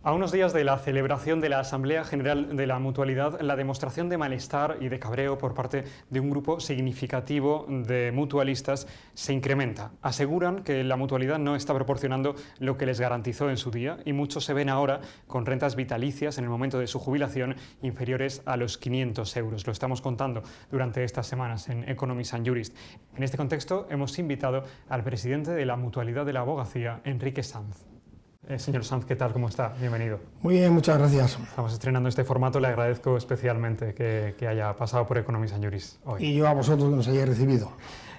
A unos días de la celebración de la Asamblea General de la Mutualidad, la demostración de malestar y de cabreo por parte de un grupo significativo de mutualistas se incrementa. Aseguran que la mutualidad no está proporcionando lo que les garantizó en su día y muchos se ven ahora con rentas vitalicias en el momento de su jubilación inferiores a los 500 euros. Lo estamos contando durante estas semanas en Economists and Jurists. En este contexto hemos invitado al presidente de la Mutualidad de la Abogacía, Enrique Sanz. Señor Sanz, ¿qué tal? ¿Cómo está? Bienvenido. Muy bien, muchas gracias. Estamos estrenando este formato, le agradezco especialmente que haya pasado por Economists and Jurists hoy. Y yo a vosotros que nos hayáis recibido.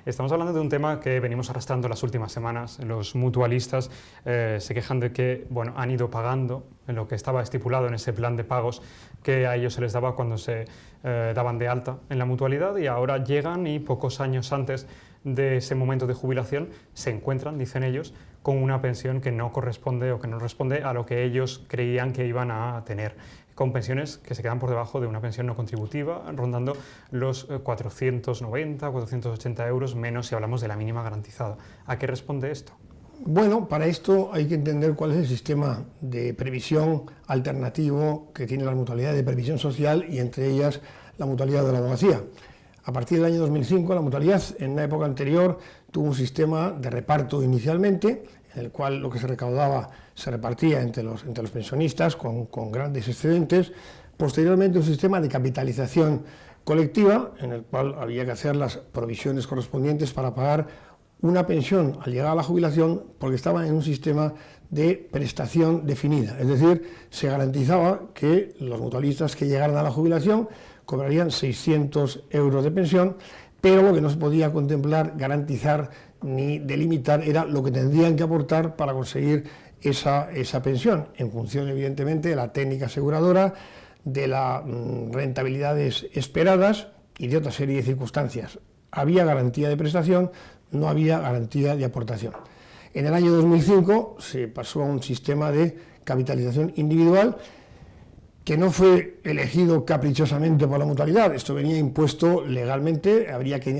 Estamos hablando de un tema que venimos arrastrando las últimas semanas. Los mutualistas se quejan de que han ido pagando en lo que estaba estipulado en ese plan de pagos que a ellos se les daba cuando se daban de alta en la mutualidad, y ahora llegan y pocos años antes de ese momento de jubilación se encuentran, dicen ellos, con una pensión que no corresponde o que no responde a lo que ellos creían que iban a tener, con pensiones que se quedan por debajo de una pensión no contributiva, rondando los 490, 480 euros, menos si hablamos de la mínima garantizada. ¿A qué responde esto? Bueno, para esto hay que entender cuál es el sistema de previsión alternativo que tiene la mutualidad de previsión social y entre ellas la mutualidad de la abogacía. A partir del año 2005, la mutualidad, en una época anterior, tuvo un sistema de reparto inicialmente, en el cual lo que se recaudaba se repartía entre los pensionistas con grandes excedentes. Posteriormente, un sistema de capitalización colectiva, en el cual había que hacer las provisiones correspondientes para pagar una pensión al llegar a la jubilación, porque estaban en un sistema de prestación definida. Es decir, se garantizaba que los mutualistas que llegaran a la jubilación cobrarían 600 euros de pensión, pero lo que no se podía contemplar, garantizar ni delimitar era lo que tendrían que aportar para conseguir esa pensión, en función evidentemente de la técnica aseguradora, de las rentabilidades esperadas y de otra serie de circunstancias. Había garantía de prestación, no había garantía de aportación. En el año 2005 se pasó a un sistema de capitalización individual que no fue elegido caprichosamente por la mutualidad. Esto venía impuesto legalmente, habría que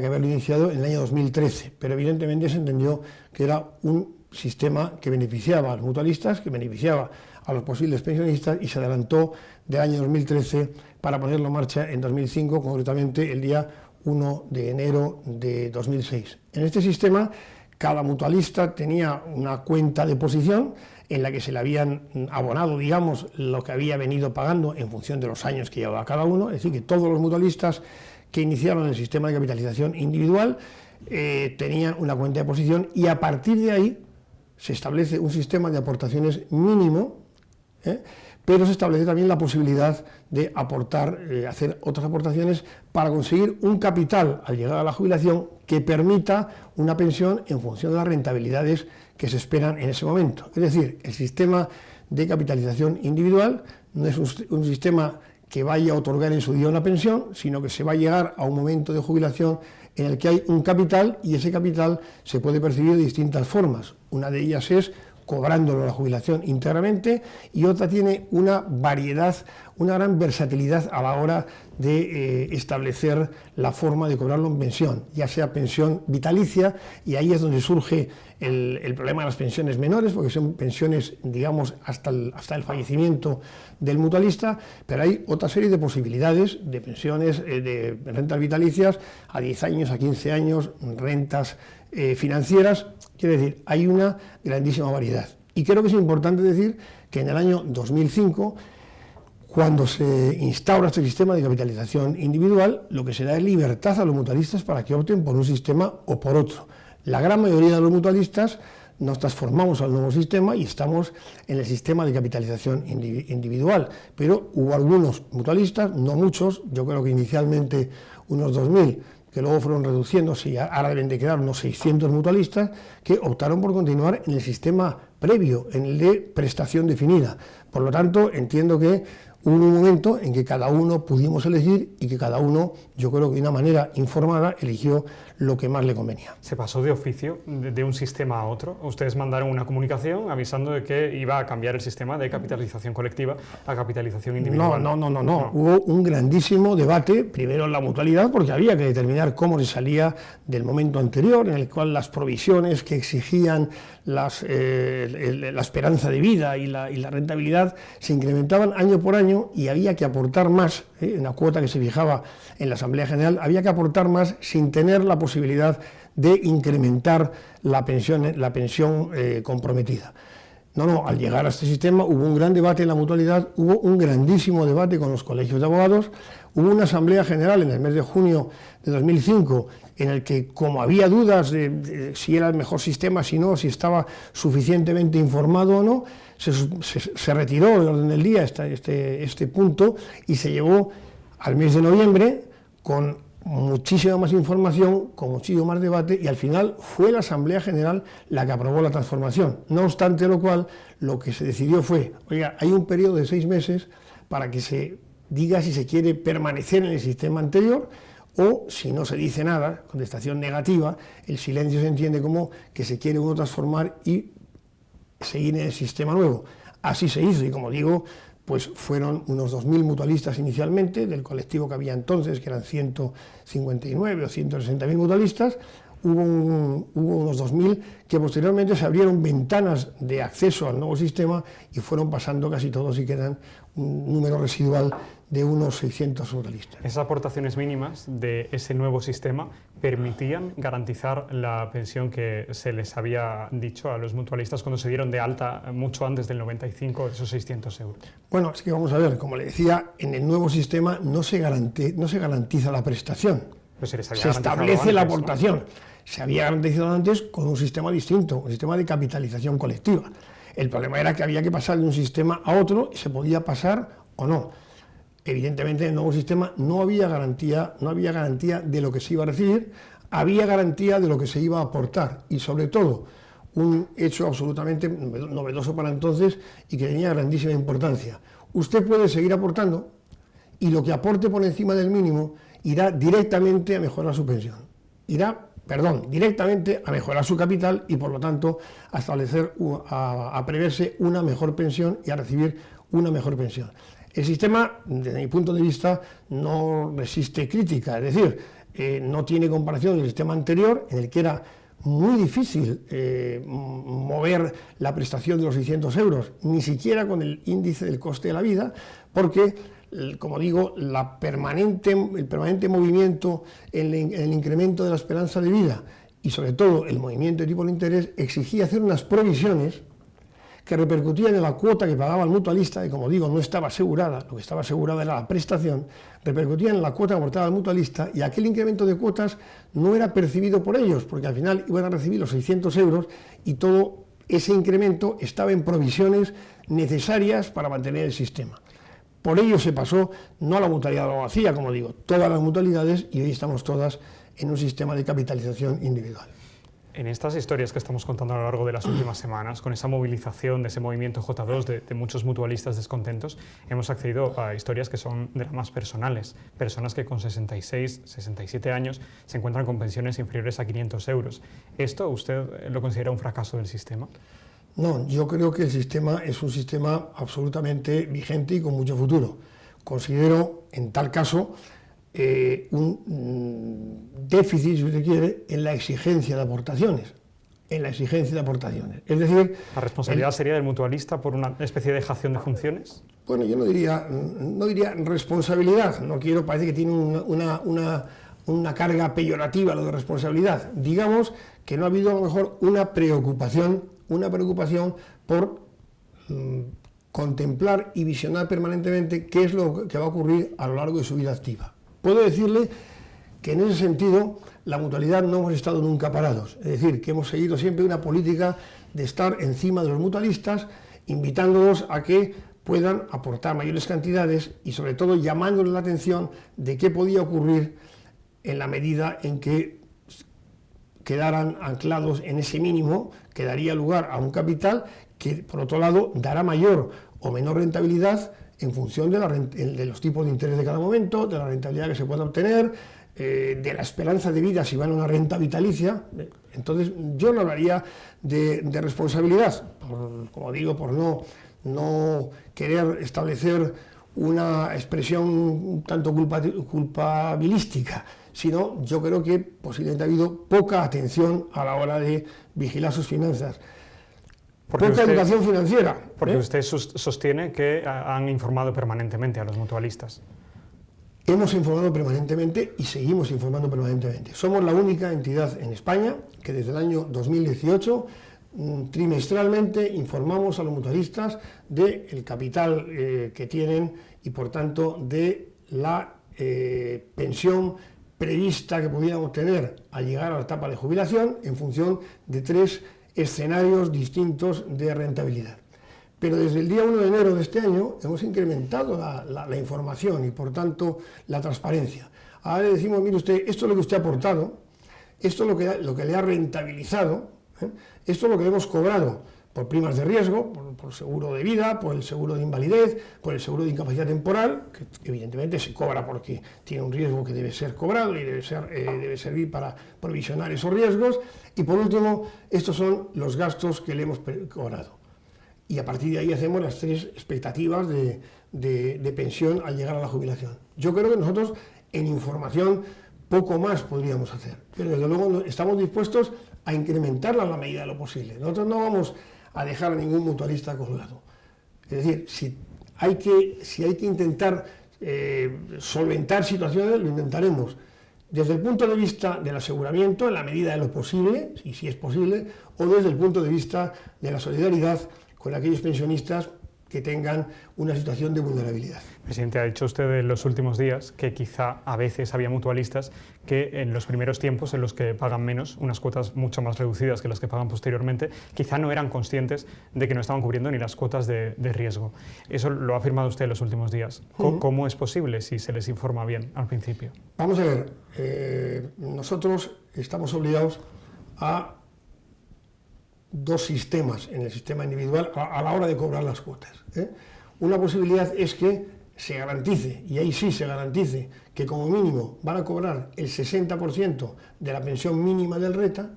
haberlo iniciado en el año 2013, pero evidentemente se entendió que era un sistema que beneficiaba a los mutualistas, que beneficiaba a los posibles pensionistas, y se adelantó del año 2013 para ponerlo en marcha en 2005, concretamente el día 1 de enero de 2006. En este sistema, cada mutualista tenía una cuenta de posición en la que se le habían abonado, digamos, lo que había venido pagando en función de los años que llevaba cada uno. Es decir, que todos los mutualistas que iniciaron el sistema de capitalización individual tenían una cuenta de posición, y a partir de ahí se establece un sistema de aportaciones mínimo, pero se establece también la posibilidad de aportar, hacer otras aportaciones para conseguir un capital al llegar a la jubilación que permita una pensión en función de las rentabilidades que se esperan en ese momento. Es decir, el sistema de capitalización individual no es un sistema que vaya a otorgar en su día una pensión, sino que se va a llegar a un momento de jubilación en el que hay un capital, y ese capital se puede percibir de distintas formas. Una de ellas es cobrándolo la jubilación íntegramente, y otra tiene una variedad, una gran versatilidad a la hora de establecer la forma de cobrarlo en pensión, ya sea pensión vitalicia, y ahí es donde surge el problema de las pensiones menores, porque son pensiones, digamos, hasta el fallecimiento del mutualista, pero hay otra serie de posibilidades de pensiones, de rentas vitalicias a 10 años, a 15 años, rentas financieras. Quiere decir, hay una grandísima variedad. Y creo que es importante decir que en el año 2005, cuando se instaura este sistema de capitalización individual, lo que se da es libertad a los mutualistas para que opten por un sistema o por otro. La gran mayoría de los mutualistas nos transformamos al nuevo sistema y estamos en el sistema de capitalización individual, pero hubo algunos mutualistas, no muchos, yo creo que inicialmente unos 2.000, que luego fueron reduciéndose y ahora deben de quedar unos 600 mutualistas, que optaron por continuar en el sistema previo, en el de prestación definida. Por lo tanto, entiendo que Hubo un momento en que cada uno pudimos elegir y que cada uno, yo creo que de una manera informada, eligió lo que más le convenía. ¿Se pasó de oficio de un sistema a otro? Ustedes mandaron una comunicación avisando de que iba a cambiar el sistema de capitalización colectiva a capitalización individual. No. Hubo un grandísimo debate, primero en la mutualidad, porque había que determinar cómo se salía del momento anterior, en el cual las provisiones que exigían la esperanza de vida y la rentabilidad se incrementaban año por año y había que aportar más, en la cuota que se fijaba en la Asamblea General, había que aportar más sin tener la posibilidad de incrementar la pensión comprometida. Al llegar a este sistema hubo un gran debate en la mutualidad, hubo un grandísimo debate con los colegios de abogados, hubo una Asamblea General en el mes de junio de 2005 en el que, como había dudas de si era el mejor sistema, si no, si estaba suficientemente informado o no, se retiró del orden del día este punto y se llevó al mes de noviembre con muchísima más información, con muchísimo más debate, y al final fue la Asamblea General la que aprobó la transformación. No obstante lo cual, lo que se decidió fue, oiga, hay un periodo de 6 meses para que se diga si se quiere permanecer en el sistema anterior o, si no se dice nada, contestación negativa, el silencio se entiende como que se quiere uno transformar y seguir en el sistema nuevo. Así se hizo, y como digo, pues fueron unos 2.000 mutualistas inicialmente, del colectivo que había entonces, que eran 159 o 160.000 mutualistas. Hubo unos 2.000 que posteriormente se abrieron ventanas de acceso al nuevo sistema y fueron pasando casi todos y quedan un número residual de unos 600 mutualistas. Esas aportaciones mínimas de ese nuevo sistema permitían garantizar la pensión que se les había dicho a los mutualistas cuando se dieron de alta mucho antes del 95, esos 600 euros. Bueno, es que vamos a ver, como le decía, en el nuevo sistema no se garantiza la prestación, pues se establece antes, la aportación. ¿No? Se había garantizado antes con un sistema distinto, un sistema de capitalización colectiva. El problema era que había que pasar de un sistema a otro y se podía pasar o no. Evidentemente, en el nuevo sistema no había garantía de lo que se iba a recibir, había garantía de lo que se iba a aportar y, sobre todo, un hecho absolutamente novedoso para entonces y que tenía grandísima importancia. Usted puede seguir aportando y lo que aporte por encima del mínimo irá directamente a mejorar su pensión. Directamente a mejorar su capital y, por lo tanto, a preverse una mejor pensión y a recibir una mejor pensión. El sistema, desde mi punto de vista, no resiste crítica, es decir, no tiene comparación con el sistema anterior, en el que era muy difícil mover la prestación de los 600 euros, ni siquiera con el índice del coste de la vida, porque, como digo, el permanente movimiento en el incremento de la esperanza de vida y, sobre todo, el movimiento de tipo de interés exigía hacer unas provisiones que repercutían en la cuota que pagaba el mutualista, y como digo, no estaba asegurada, lo que estaba asegurada era la prestación, repercutían en la cuota que aportaba el mutualista, y aquel incremento de cuotas no era percibido por ellos, porque al final iban a recibir los 600 euros y todo ese incremento estaba en provisiones necesarias para mantener el sistema. Por ello se pasó no a la mutualidad de la abogacía, como digo, todas las mutualidades, y hoy estamos todas en un sistema de capitalización individual. En estas historias que estamos contando a lo largo de las últimas semanas, con esa movilización de ese movimiento J2 de muchos mutualistas descontentos, hemos accedido a historias que son de las más personales. Personas que con 66, 67 años se encuentran con pensiones inferiores a 500 euros. ¿Esto usted lo considera un fracaso del sistema? No, yo creo que el sistema es un sistema absolutamente vigente y con mucho futuro. Considero, en tal caso, un déficit, si usted quiere, en la exigencia de aportaciones. Es decir, ¿la responsabilidad sería del mutualista por una especie de dejación de funciones? Bueno, yo no diría responsabilidad, no quiero, parece que tiene una carga peyorativa lo de responsabilidad. Digamos que no ha habido a lo mejor una preocupación por contemplar y visionar permanentemente qué es lo que va a ocurrir a lo largo de su vida activa. Puedo decirle que en ese sentido la mutualidad no hemos estado nunca parados, es decir, que hemos seguido siempre una política de estar encima de los mutualistas, invitándolos a que puedan aportar mayores cantidades y, sobre todo, llamándoles la atención de qué podía ocurrir en la medida en que quedaran anclados en ese mínimo, que daría lugar a un capital que, por otro lado, dará mayor o menor rentabilidad en función de los tipos de interés de cada momento, de la rentabilidad que se pueda obtener, de la esperanza de vida si van a una renta vitalicia. Entonces yo no hablaría de responsabilidad, como digo, por no querer establecer una expresión un tanto culpabilística, sino yo creo que posiblemente ha habido poca atención a la hora de vigilar sus finanzas. Poca educación financiera. Porque usted sostiene que han informado permanentemente a los mutualistas. Hemos informado permanentemente y seguimos informando permanentemente. Somos la única entidad en España que desde el año 2018 trimestralmente informamos a los mutualistas del capital que tienen y por tanto de la pensión prevista que pudieran tener al llegar a la etapa de jubilación en función de 3 escenarios distintos de rentabilidad. Pero desde el día 1 de enero de este año hemos incrementado la información y por tanto la transparencia. Ahora le decimos, mire usted, esto es lo que usted ha aportado, esto es lo que le ha rentabilizado, esto es lo que hemos cobrado por primas de riesgo, por seguro de vida, por el seguro de invalidez, por el seguro de incapacidad temporal, que evidentemente se cobra porque tiene un riesgo que debe ser cobrado y debe servir para provisionar esos riesgos. Y por último, estos son los gastos que le hemos cobrado. Y a partir de ahí hacemos las 3 expectativas de pensión al llegar a la jubilación. Yo creo que nosotros en información poco más podríamos hacer, pero desde luego estamos dispuestos a incrementarla a la medida de lo posible. Nosotros no vamos a dejar a ningún mutualista colgado. Es decir, si hay que intentar solventar situaciones, lo intentaremos desde el punto de vista del aseguramiento, en la medida de lo posible, y si es posible, o desde el punto de vista de la solidaridad con aquellos pensionistas que tengan una situación de vulnerabilidad. Presidente, ha dicho usted en los últimos días que quizá a veces había mutualistas que en los primeros tiempos en los que pagan menos, unas cuotas mucho más reducidas que las que pagan posteriormente, quizá no eran conscientes de que no estaban cubriendo ni las cuotas de riesgo. Eso lo ha afirmado usted en los últimos días. ¿Cómo es posible si se les informa bien al principio? Vamos a ver, nosotros estamos obligados a 2 sistemas en el sistema individual a la hora de cobrar las cuotas. Una posibilidad es que se garantice, y ahí sí se garantice, que como mínimo van a cobrar el 60% de la pensión mínima del RETA.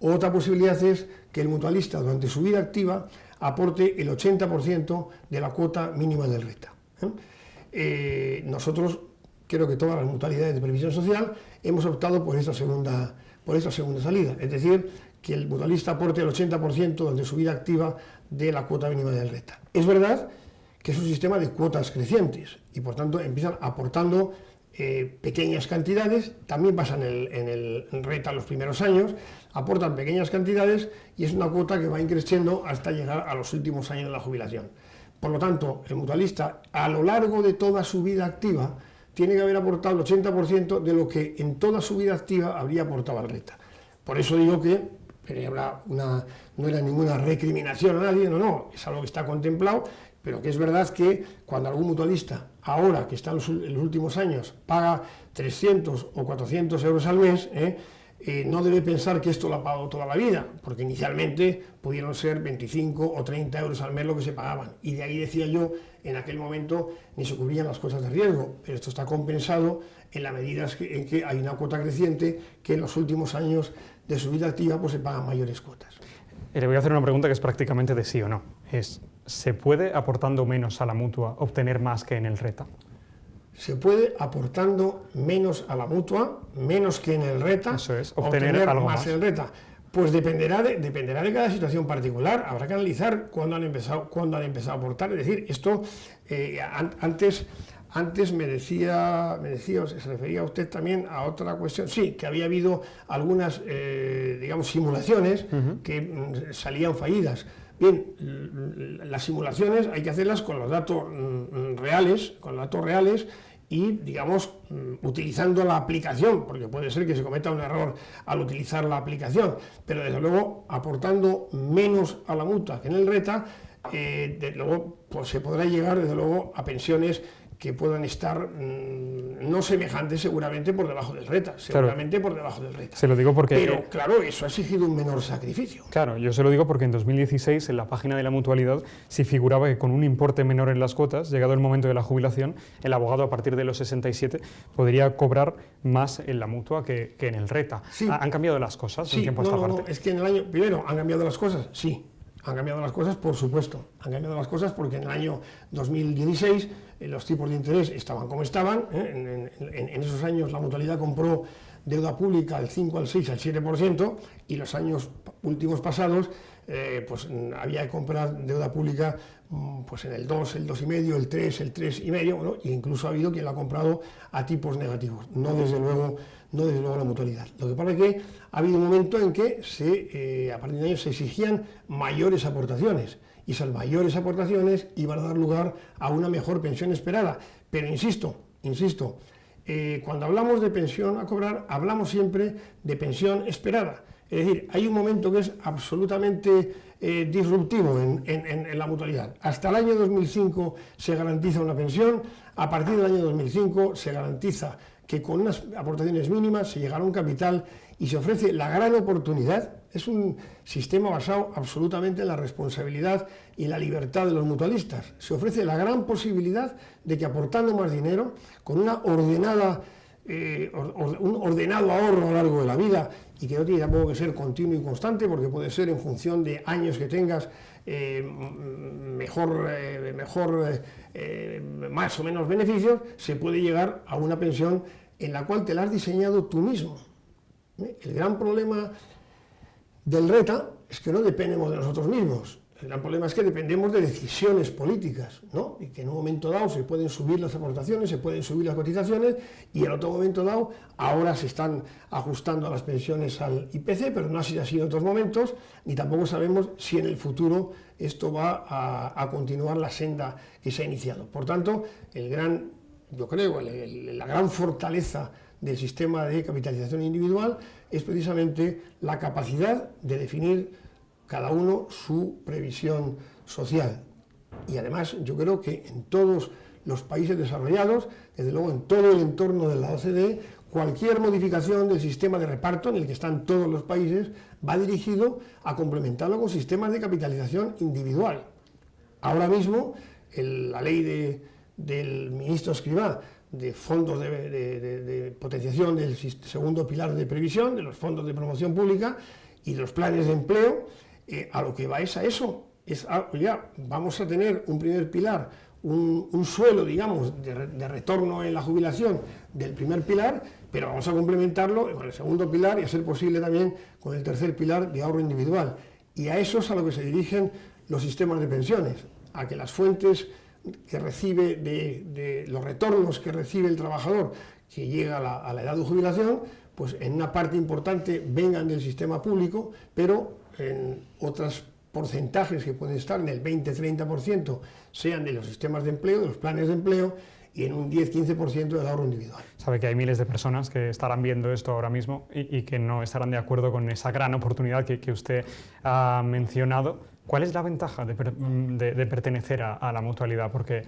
Otra posibilidad es que el mutualista durante su vida activa aporte el 80% de la cuota mínima del RETA. Nosotros, creo que todas las mutualidades de previsión social, hemos optado por esta segunda salida, es decir, que el mutualista aporte el 80% durante su vida activa de la cuota mínima del RETA. Es verdad que es un sistema de cuotas crecientes y por tanto empiezan aportando pequeñas cantidades, también pasan en el RETA los primeros años, aportan pequeñas cantidades y es una cuota que va increciendo hasta llegar a los últimos años de la jubilación. Por lo tanto, el mutualista a lo largo de toda su vida activa tiene que haber aportado el 80% de lo que en toda su vida activa habría aportado al RETA. Por eso digo que no era ninguna recriminación a nadie, no, es algo que está contemplado, pero que es verdad que cuando algún mutualista, ahora que está en los últimos años, paga 300 o 400 euros al mes, no debe pensar que esto lo ha pagado toda la vida, porque inicialmente pudieron ser 25 o 30 euros al mes lo que se pagaban, y de ahí decía yo, en aquel momento ni se cubrían las cuotas de riesgo, pero esto está compensado en la medida en que hay una cuota creciente que en los últimos años de su vida activa pues se pagan mayores cuotas. Le voy a hacer una pregunta que es prácticamente de sí o no. ¿Se puede, aportando menos a la mutua, obtener más que en el RETA? Se puede, aportando menos a la mutua, menos que en el RETA, eso es, obtener algo más en el RETA. Pues dependerá de cada situación particular. Habrá que analizar cuándo han empezado a aportar. Es decir, esto antes me decía, se refería usted también a otra cuestión, sí, que había habido algunas, simulaciones que salían fallidas. Bien, las simulaciones hay que hacerlas con los datos reales, y, utilizando la aplicación, porque puede ser que se cometa un error al utilizar la aplicación, pero desde luego aportando menos a la mutua que en el RETA, pues se podrá llegar desde luego a pensiones que puedan estar no semejantes seguramente por debajo del RETA, seguramente por debajo del RETA. Se lo digo porque... Pero claro, eso ha exigido un menor sacrificio. Claro, yo se lo digo porque en 2016 en la página de la mutualidad sí figuraba que con un importe menor en las cuotas, llegado el momento de la jubilación, el abogado a partir de los 67 podría cobrar más en la mutua que en el RETA. Sí. ¿Han cambiado las cosas sí, en tiempo a esta parte? No, es que en el año... Primero, ¿han cambiado las cosas? Sí. Han cambiado las cosas, por supuesto. Han cambiado las cosas porque en el año 2016 los tipos de interés estaban como estaban. En esos años la mutualidad compró deuda pública al 5, al 6, al 7%, y los años últimos pasados pues había que comprar deuda pública pues en el 2, el 2,5, el 3, el 3,5, bueno, e incluso ha habido quien lo ha comprado a tipos negativos. No desde luego la mutualidad. Lo que pasa es que ha habido un momento en que a partir de años se exigían mayores aportaciones, y esas mayores aportaciones iban a dar lugar a una mejor pensión esperada. Pero insisto, cuando hablamos de pensión a cobrar, hablamos siempre de pensión esperada. Es decir, hay un momento que es absolutamente disruptivo en la mutualidad. Hasta el año 2005 se garantiza una pensión, a partir del año 2005 se garantiza que con unas aportaciones mínimas se llegará a un capital y se ofrece la gran oportunidad. Es un sistema basado absolutamente en la responsabilidad y la libertad de los mutualistas. Se ofrece la gran posibilidad de que aportando más dinero, con una ordenada, un ordenado ahorro a lo largo de la vida, y que no tiene tampoco que ser continuo y constante, porque puede ser en función de años que tengas, más o menos beneficios, se puede llegar a una pensión en la cual te la has diseñado tú mismo. El gran problema del RETA es que no dependemos de nosotros mismos. El gran problema es que dependemos de decisiones políticas, ¿no? Y que en un momento dado se pueden subir las aportaciones, se pueden subir las cotizaciones, y en otro momento dado ahora se están ajustando a las pensiones al IPC, pero no ha sido así en otros momentos, ni tampoco sabemos si en el futuro esto va a continuar la senda que se ha iniciado. Por tanto, yo creo, la gran fortaleza del sistema de capitalización individual es precisamente la capacidad de definir cada uno su previsión social. Y además yo creo que en todos los países desarrollados, desde luego en todo el entorno de la OCDE, cualquier modificación del sistema de reparto en el que están todos los países va dirigido a complementarlo con sistemas de capitalización individual. Ahora mismo la ley del ministro Escrivá de fondos de potenciación del segundo pilar de previsión, de los fondos de promoción pública y de los planes de empleo, a lo que va es a eso. Vamos a tener un primer pilar, un suelo, digamos, de retorno en la jubilación del primer pilar, pero vamos a complementarlo con el segundo pilar y a ser posible también con el tercer pilar de ahorro individual. Y a eso es a lo que se dirigen los sistemas de pensiones, a que las fuentes que recibe de los retornos que recibe el trabajador que llega a la edad de jubilación, pues en una parte importante vengan del sistema público, pero en otros porcentajes que pueden estar en el 20-30% sean de los sistemas de empleo, de los planes de empleo, y en un 10-15% del ahorro individual. Sabe que hay miles de personas que estarán viendo esto ahora mismo y que no estarán de acuerdo con esa gran oportunidad que usted ha mencionado. ¿Cuál es la ventaja de pertenecer a la mutualidad? Porque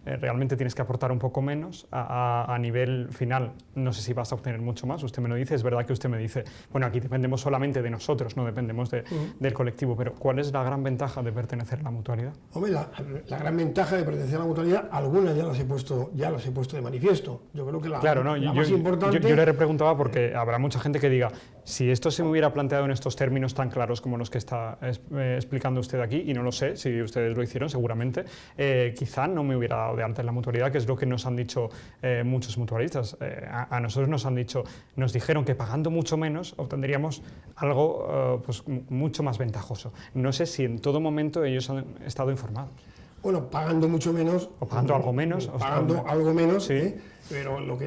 realmente tienes que aportar un poco menos a nivel final. No sé si vas a obtener mucho más, usted me lo dice. Es verdad que usted me dice, bueno, aquí dependemos solamente de nosotros, no dependemos del colectivo, pero ¿cuál es la gran ventaja de pertenecer a la mutualidad? Hombre, la gran ventaja de pertenecer a la mutualidad, algunas ya las he puesto de manifiesto. Yo creo que la más importante... Yo le repreguntaba porque habrá mucha gente que diga, si esto se me hubiera planteado en estos términos tan claros como los que está explicando usted aquí, y no lo sé, si ustedes lo hicieron seguramente, quizá no me hubiera dado de alta en la mutualidad, que es lo que nos han dicho muchos mutualistas. A nosotros nos dijeron que pagando mucho menos obtendríamos algo pues, mucho más ventajoso. No sé si en todo momento ellos han estado informados. Bueno, pagando mucho menos... O pagando algo menos. Pagando algo menos, sí. Pero lo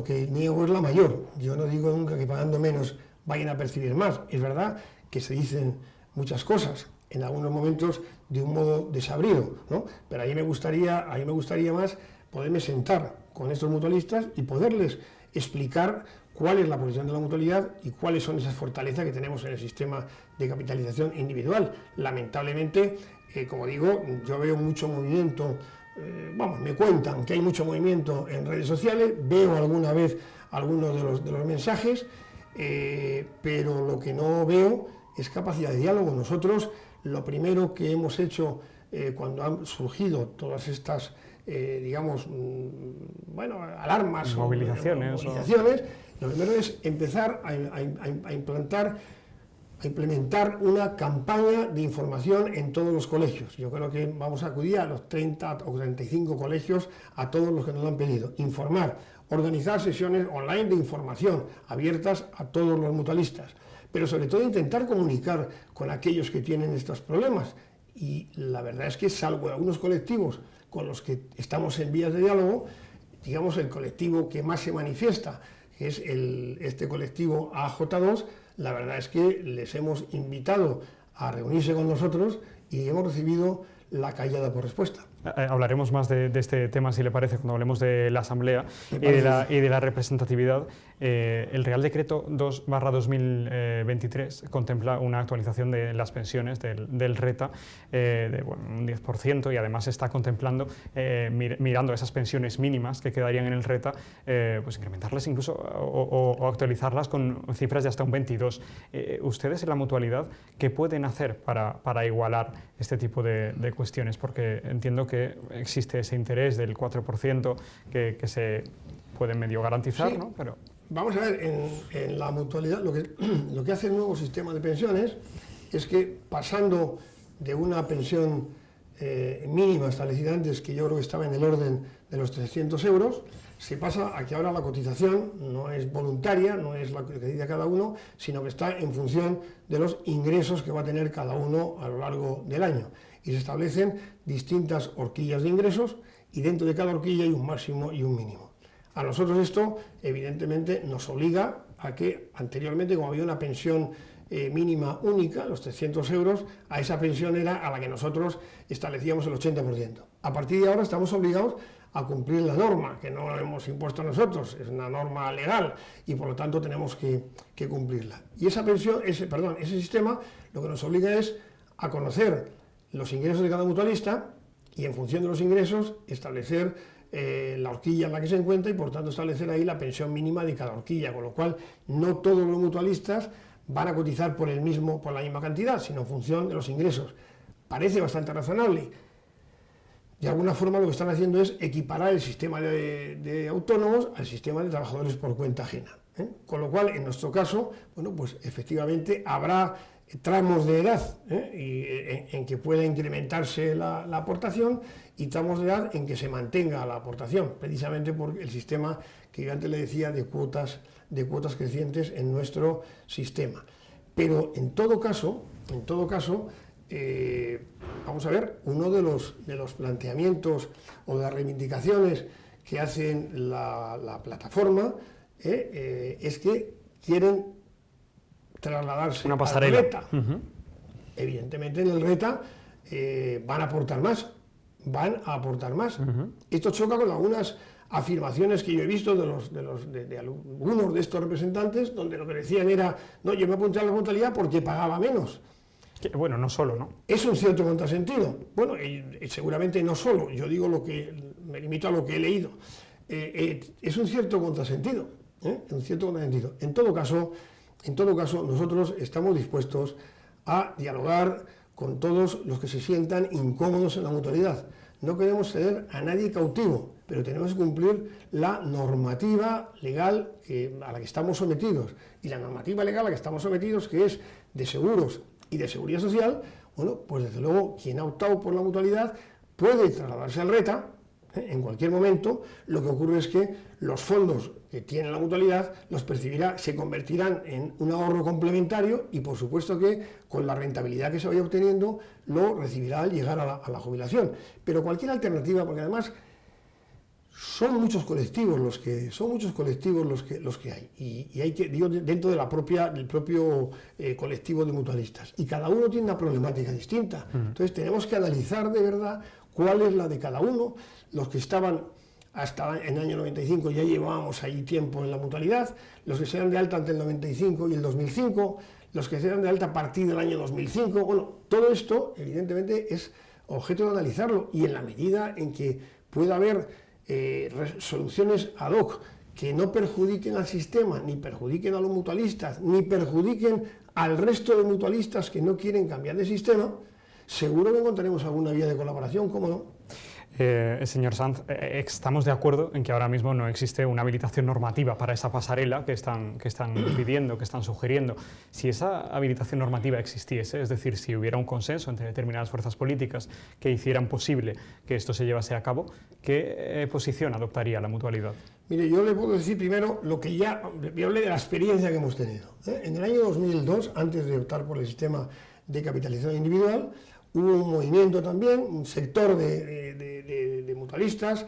que niego es la mayor. Yo no digo nunca que pagando menos vayan a percibir más. Es verdad que se dicen muchas cosas, en algunos momentos de un modo desabrido, ¿no? Pero a mí me gustaría más poderme sentar con estos mutualistas y poderles explicar cuál es la posición de la mutualidad y cuáles son esas fortalezas que tenemos en el sistema de capitalización individual. Lamentablemente, como digo, yo veo mucho movimiento vamos, me cuentan que hay mucho movimiento en redes sociales, veo alguna vez algunos de los mensajes, pero lo que no veo es capacidad de diálogo. Nosotros, lo primero que hemos hecho cuando han surgido todas estas, digamos, bueno, alarmas movilizaciones, lo primero es empezar a implementar una campaña de información en todos los colegios. Yo creo que vamos a acudir a los 30 o 35 colegios, a todos los que nos lo han pedido. Informar, organizar sesiones online de información abiertas a todos los mutualistas, pero sobre todo intentar comunicar con aquellos que tienen estos problemas. Y la verdad es que, salvo algunos colectivos con los que estamos en vías de diálogo, digamos el colectivo que más se manifiesta, que es este colectivo AJ2, la verdad es que les hemos invitado a reunirse con nosotros y hemos recibido la callada por respuesta. Hablaremos más de este tema, si le parece, cuando hablemos de la Asamblea y de la representatividad. El Real Decreto 2/2023 contempla una actualización de las pensiones del RETA de un 10%, y además está contemplando, mirando esas pensiones mínimas que quedarían en el RETA, pues incrementarlas incluso o actualizarlas con cifras de hasta un 22%. ¿Ustedes en la mutualidad qué pueden hacer para igualar este tipo de cuestiones? Porque entiendo que existe ese interés del 4% que se puede medio garantizar, sí, ¿no? Pero... Vamos a ver, en la mutualidad lo que hace el nuevo sistema de pensiones es que, pasando de una pensión mínima establecida antes, que yo creo que estaba en el orden de los 300 euros, se pasa a que ahora la cotización no es voluntaria, no es la que decide cada uno, sino que está en función de los ingresos que va a tener cada uno a lo largo del año. Y se establecen distintas horquillas de ingresos, y dentro de cada horquilla hay un máximo y un mínimo. A nosotros esto, evidentemente, nos obliga a que, anteriormente, como había una pensión mínima única, los 300 euros, a esa pensión era a la que nosotros establecíamos el 80%. A partir de ahora estamos obligados a cumplir la norma, que no hemos impuesto nosotros, es una norma legal, y por lo tanto tenemos que cumplirla. Y esa pensión, ese sistema, lo que nos obliga es a conocer los ingresos de cada mutualista, y en función de los ingresos establecer la horquilla en la que se encuentra, y por tanto establecer ahí la pensión mínima de cada horquilla, con lo cual no todos los mutualistas van a cotizar por la misma cantidad, sino en función de los ingresos. Parece bastante razonable. De alguna forma lo que están haciendo es equiparar el sistema de autónomos al sistema de trabajadores por cuenta ajena, ¿eh? Con lo cual, en nuestro caso, bueno, pues efectivamente habrá tramos de edad en que pueda incrementarse la aportación, y tramos de edad en que se mantenga la aportación, precisamente por el sistema que yo antes le decía de cuotas crecientes en nuestro sistema. Pero en todo caso, vamos a ver, uno de los planteamientos o de las reivindicaciones que hacen la plataforma es que quieren trasladarse una pasarela al RETA. Evidentemente, en el RETA van a aportar más. Esto choca con algunas afirmaciones que yo he visto de algunos de estos representantes, donde lo que decían era: no, yo me apunté a la mutualidad porque pagaba menos. Bueno, no solo, ¿no? Es un cierto contrasentido. Bueno, y seguramente no solo, yo digo me limito a lo que he leído. Es un cierto contrasentido, En todo caso, nosotros estamos dispuestos a dialogar con todos los que se sientan incómodos en la mutualidad. No queremos ceder a nadie cautivo, pero tenemos que cumplir la normativa legal a la que estamos sometidos. Y la normativa legal a la que estamos sometidos, que es de seguros y de seguridad social, bueno, pues desde luego quien ha optado por la mutualidad puede trasladarse al RETA en cualquier momento. Lo que ocurre es que los fondos que tiene la mutualidad los percibirá, se convertirán en un ahorro complementario, y por supuesto que con la rentabilidad que se vaya obteniendo lo recibirá al llegar a la jubilación. Pero cualquier alternativa, porque además son muchos colectivos los que hay, y hay que, digo, dentro de del propio colectivo de mutualistas, y cada uno tiene una problemática distinta. Entonces tenemos que analizar de verdad cuál es la de cada uno. Los que estaban hasta en el año 95 ya llevábamos ahí tiempo en la mutualidad, los que se dan de alta entre el 95 y el 2005, los que se dan de alta a partir del año 2005, bueno, todo esto evidentemente es objeto de analizarlo, y en la medida en que pueda haber soluciones ad hoc que no perjudiquen al sistema, ni perjudiquen a los mutualistas, ni perjudiquen al resto de mutualistas que no quieren cambiar de sistema, seguro que encontraremos alguna vía de colaboración, ¿cómo no? Señor Sanz, estamos de acuerdo en que ahora mismo no existe una habilitación normativa para esa pasarela que están pidiendo, que están sugiriendo. Si esa habilitación normativa existiese, es decir, si hubiera un consenso entre determinadas fuerzas políticas que hicieran posible que esto se llevase a cabo, ¿qué posición adoptaría la mutualidad? Mire, yo le puedo decir primero lo que yo hablé de la experiencia que hemos tenido. En el año 2002, antes de optar por el sistema de capitalización individual, hubo un movimiento también, un sector de mutualistas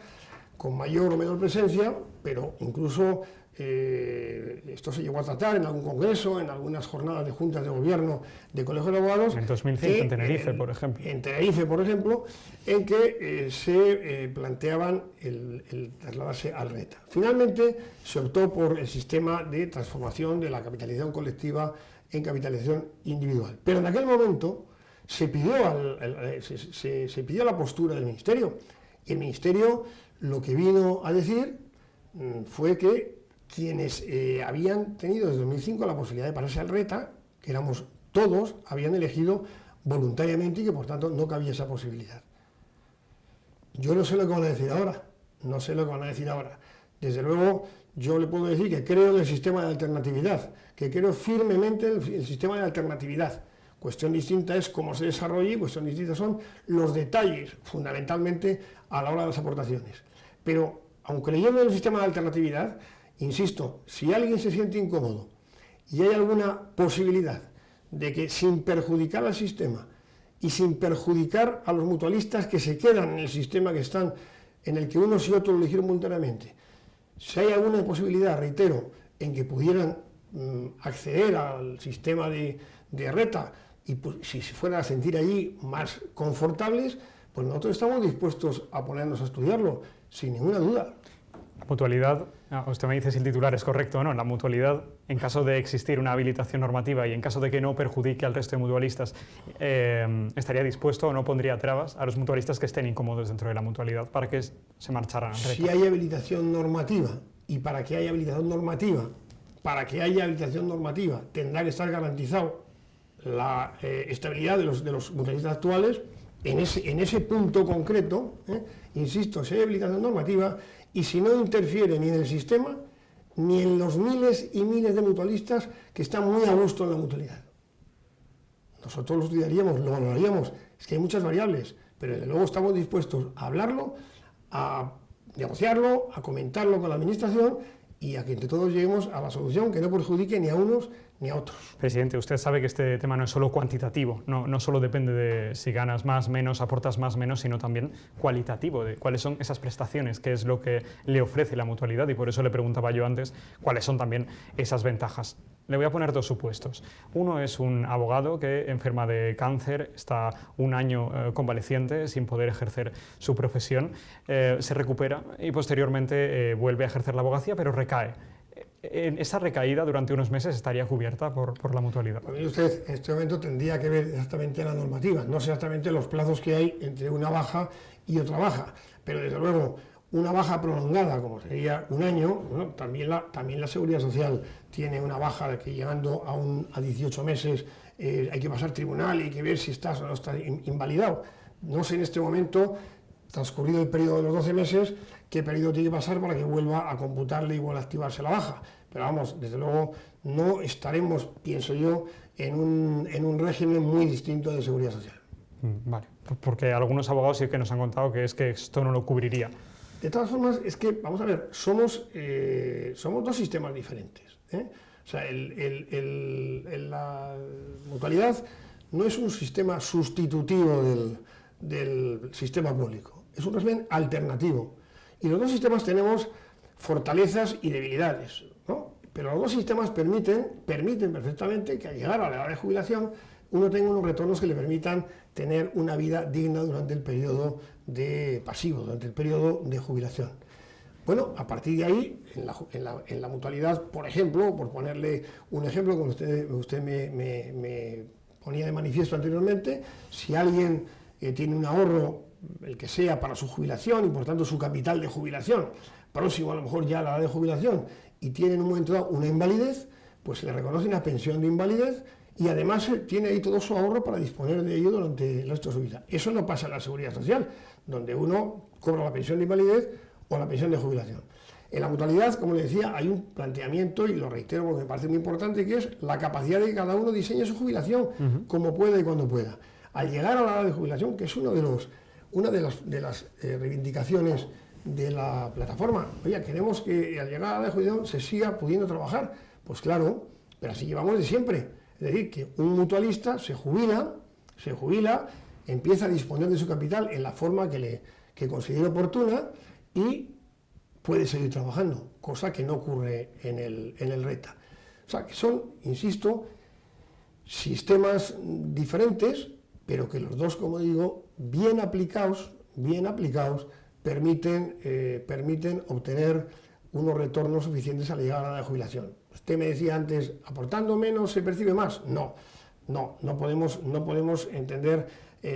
con mayor o menor presencia, pero incluso esto se llegó a tratar en algún congreso, en algunas jornadas de juntas de gobierno de colegios de abogados. En 2005 en Tenerife, por ejemplo. En Tenerife, por ejemplo, en que se planteaban el trasladarse al RETA. Finalmente se optó por el sistema de transformación de la capitalización colectiva en capitalización individual. Pero en aquel momento se pidió la postura del Ministerio. Y el Ministerio lo que vino a decir fue que quienes habían tenido desde 2005 la posibilidad de pasarse al RETA, que éramos todos, habían elegido voluntariamente y que por tanto no cabía esa posibilidad. Yo no sé lo que van a decir ahora, no sé lo que van a decir ahora. Desde luego, yo le puedo decir que creo en el sistema de alternatividad, que creo firmemente en el sistema de alternatividad. Cuestión distinta es cómo se desarrolla y cuestión distinta son los detalles, fundamentalmente a la hora de las aportaciones. Pero, aun creyendo en el sistema de alternatividad, insisto, si alguien se siente incómodo y hay alguna posibilidad de que sin perjudicar al sistema y sin perjudicar a los mutualistas que se quedan en el sistema que están, en el que unos y otros lo eligieron voluntariamente, si hay alguna posibilidad, reitero, en que pudieran acceder al sistema de RETA, y pues, si se fueran a sentir allí más confortables, pues nosotros estamos dispuestos a ponernos a estudiarlo, sin ninguna duda. La mutualidad, usted me dice si el titular es correcto o no, la mutualidad, en caso de existir una habilitación normativa y en caso de que no perjudique al resto de mutualistas, ¿estaría dispuesto o no pondría trabas a los mutualistas que estén incómodos dentro de la mutualidad para que se marcharan al RETA? Si hay habilitación normativa, y para que haya habilitación normativa, tendrá que estar garantizado la estabilidad de los mutualistas actuales. En ese punto concreto, insisto, si hay habilitación normativa y si no interfiere ni en el sistema ni en los miles y miles de mutualistas que están muy a gusto en la mutualidad. Nosotros lo estudiaríamos, lo valoraríamos, es que hay muchas variables, pero desde luego estamos dispuestos a hablarlo, a negociarlo, a comentarlo con la Administración y a que entre todos lleguemos a la solución que no perjudique ni a unos ni a otros. Presidente, usted sabe que este tema no es solo cuantitativo, no solo depende de si ganas más, menos, aportas más, menos, sino también cualitativo, de cuáles son esas prestaciones, qué es lo que le ofrece la mutualidad, y por eso le preguntaba yo antes cuáles son también esas ventajas. Le voy a poner dos supuestos. Uno es un abogado que enferma de cáncer, está un año convaleciente sin poder ejercer su profesión, se recupera y posteriormente vuelve a ejercer la abogacía, pero recae. ¿Esa recaída durante unos meses estaría cubierta por la mutualidad? Pues usted en este momento tendría que ver exactamente la normativa, no sé exactamente los plazos que hay entre una baja y otra baja, pero desde luego una baja prolongada, como sería un año, bueno, también la Seguridad Social tiene una baja de que llegando a 18 meses hay que pasar tribunal y hay que ver si estás o no estás invalidado. No sé en este momento, transcurrido el periodo de los 12 meses, qué periodo tiene que pasar para que vuelva a computarle y vuelva a activarse la baja. Pero vamos, desde luego no estaremos, pienso yo, en un régimen muy distinto de Seguridad Social. Vale, porque algunos abogados sí que nos han contado que es que esto no lo cubriría. De todas formas, es que, vamos a ver, somos dos sistemas diferentes. O sea, la mutualidad no es un sistema sustitutivo del sistema público, es un régimen alternativo. Y los dos sistemas tenemos fortalezas y debilidades, ¿no? Pero los dos sistemas permiten perfectamente que al llegar a la edad de jubilación uno tenga unos retornos que le permitan tener una vida digna durante el periodo pasivo, durante el periodo de jubilación. Bueno, a partir de ahí, en la mutualidad, por ejemplo, por ponerle un ejemplo, como usted me ponía de manifiesto anteriormente, si alguien tiene un ahorro, el que sea, para su jubilación y por tanto su capital de jubilación, próximo a lo mejor ya a la edad de jubilación, y tiene en un momento dado una invalidez, pues se le reconoce una pensión de invalidez y además tiene ahí todo su ahorro para disponer de ello durante el resto de su vida. Eso no pasa en la Seguridad Social, donde uno cobra la pensión de invalidez o la pensión de jubilación. En la mutualidad, como le decía, hay un planteamiento, y lo reitero porque me parece muy importante, que es la capacidad de que cada uno diseñe su jubilación como pueda y cuando pueda. Al llegar a la edad de jubilación, que es una de las reivindicaciones de la plataforma, oye, queremos que al llegar a la edad de jubilación se siga pudiendo trabajar. Pues claro, pero así llevamos de siempre. Es decir, que un mutualista se jubila, empieza a disponer de su capital en la forma que considere oportuna y puede seguir trabajando, cosa que no ocurre en el RETA. O sea, que son, insisto, sistemas diferentes, pero que los dos, como digo, bien aplicados, permiten obtener unos retornos suficientes al llegar a la edad de jubilación. Usted me decía antes, ¿aportando menos se percibe más? No podemos entender,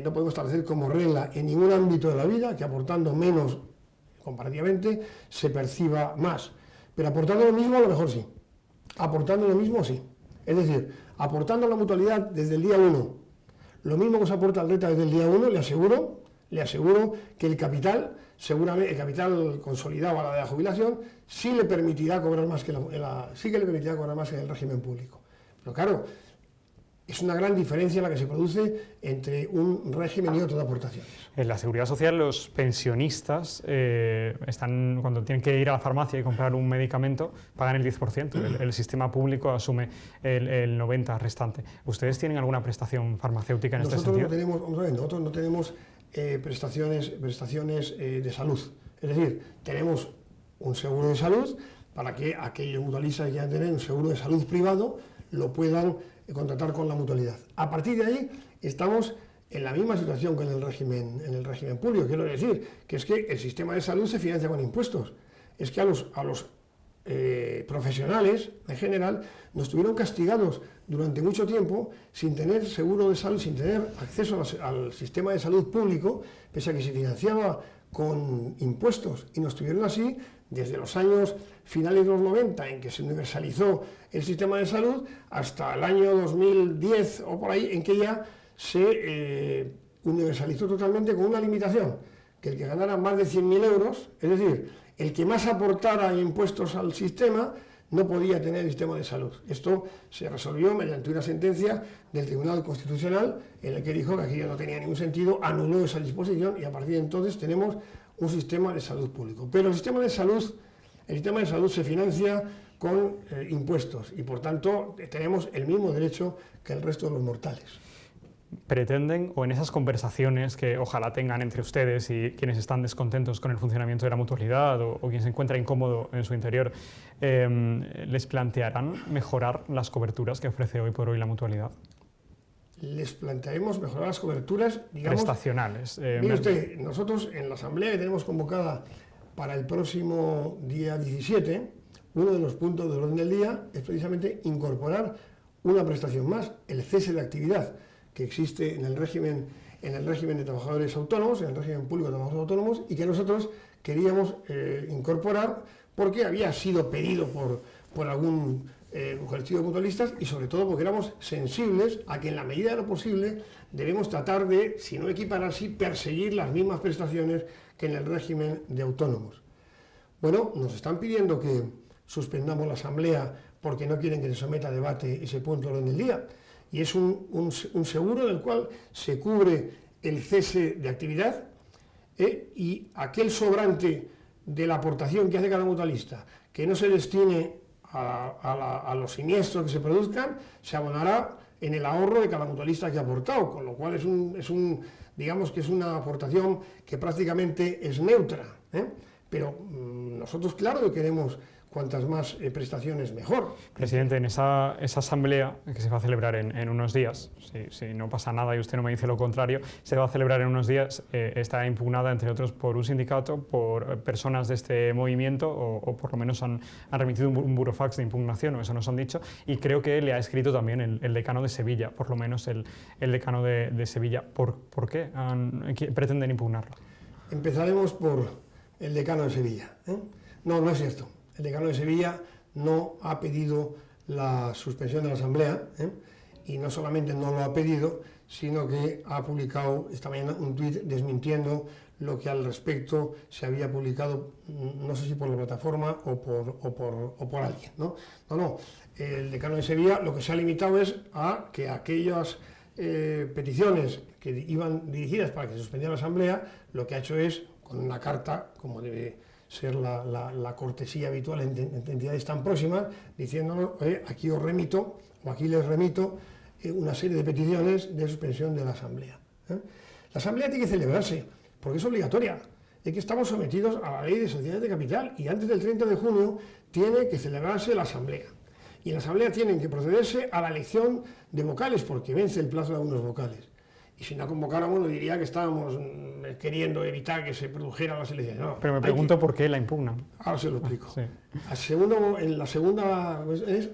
no podemos establecer como regla en ningún ámbito de la vida que aportando menos comparativamente se perciba más. Pero aportando lo mismo a lo mejor sí. Aportando lo mismo sí. Es decir, aportando la mutualidad desde el día 1, lo mismo que se aporta al RETA desde el día 1, le aseguro que el capital, seguramente el capital consolidado a la de la jubilación, sí le permitirá cobrar más que en el régimen público. Pero claro, es una gran diferencia la que se produce entre un régimen y otro de aportaciones. En la Seguridad Social, los pensionistas cuando tienen que ir a la farmacia y comprar un medicamento, pagan el 10%. El sistema público asume el 90% restante. ¿Ustedes tienen alguna prestación farmacéutica en este sentido? Nosotros no tenemos prestaciones de salud. Es decir, tenemos un seguro de salud para que aquellos mutualistas que quieran tener un seguro de salud privado lo puedan contratar con la mutualidad. A partir de ahí estamos en la misma situación que en el régimen público. Quiero decir que es que el sistema de salud se financia con impuestos. Es que a los profesionales en general nos tuvieron castigados durante mucho tiempo sin tener seguro de salud, sin tener acceso al sistema de salud público, pese a que se financiaba con impuestos, y nos tuvieron así desde los años finales de los 90, en que se universalizó el sistema de salud, hasta el año 2010 o por ahí, en que ya se universalizó totalmente con una limitación, que el que ganara más de 100.000 euros, es decir, el que más aportara impuestos al sistema, no podía tener el sistema de salud. Esto se resolvió mediante una sentencia del Tribunal Constitucional en la que dijo que aquello no tenía ningún sentido, anuló esa disposición y a partir de entonces tenemos un sistema de salud público. Pero el sistema de salud se financia con impuestos y por tanto tenemos el mismo derecho que el resto de los mortales. ¿Pretenden, o en esas conversaciones que ojalá tengan entre ustedes y quienes están descontentos con el funcionamiento de la mutualidad o quien se encuentra incómodo en su interior, les plantearán mejorar las coberturas que ofrece hoy por hoy la mutualidad? Les plantearemos mejorar las coberturas, digamos, prestacionales. Mire usted, nosotros en la asamblea que tenemos convocada para el próximo día 17, uno de los puntos del orden del día es precisamente incorporar una prestación más, el cese de actividad, que existe en el régimen de trabajadores autónomos, en el régimen público de trabajadores autónomos, y que nosotros queríamos incorporar porque había sido pedido por algún colectivo de mutualistas y sobre todo porque éramos sensibles a que en la medida de lo posible debemos tratar de, si no equiparar, sí perseguir las mismas prestaciones que en el régimen de autónomos. Bueno, nos están pidiendo que suspendamos la asamblea porque no quieren que se someta a debate ese punto del orden del día. Y es un seguro del cual se cubre el cese de actividad y aquel sobrante de la aportación que hace cada mutualista, que no se destine a los siniestros que se produzcan, se abonará en el ahorro de cada mutualista que ha aportado, con lo cual digamos que es una aportación que prácticamente es neutra. Pero nosotros, claro, que queremos cuantas más prestaciones mejor. Presidente, en esa asamblea que se va a celebrar en unos días, si no pasa nada y usted no me dice lo contrario, se va a celebrar en unos días, está impugnada entre otros por un sindicato, por personas de este movimiento o por lo menos han remitido un burofax de impugnación, o eso nos han dicho, y creo que le ha escrito también el decano de Sevilla, por lo menos el decano de Sevilla. ¿Por qué pretenden impugnarlo? Empezaremos por el decano de Sevilla. No, no es cierto. El decano de Sevilla no ha pedido la suspensión de la Asamblea, y no solamente no lo ha pedido, sino que ha publicado esta mañana un tuit desmintiendo lo que al respecto se había publicado, no sé si por la plataforma o por alguien. No, el decano de Sevilla lo que se ha limitado es a que aquellas peticiones que iban dirigidas para que se suspendiera la Asamblea, lo que ha hecho es, con una carta, como debe ser la cortesía habitual en entidades tan próximas, diciéndonos, aquí os remito, o aquí les remito, una serie de peticiones de suspensión de la Asamblea. La Asamblea tiene que celebrarse, porque es obligatoria. Es que estamos sometidos a la ley de sociedades de capital, y antes del 30 de junio tiene que celebrarse la Asamblea. Y en la Asamblea tienen que procederse a la elección de vocales, porque vence el plazo de algunos vocales. Y si no convocáramos, diría que estábamos queriendo evitar que se produjeran las elecciones. No, pero me pregunto por qué la impugnan. Ahora se lo explico. Sí. En la segunda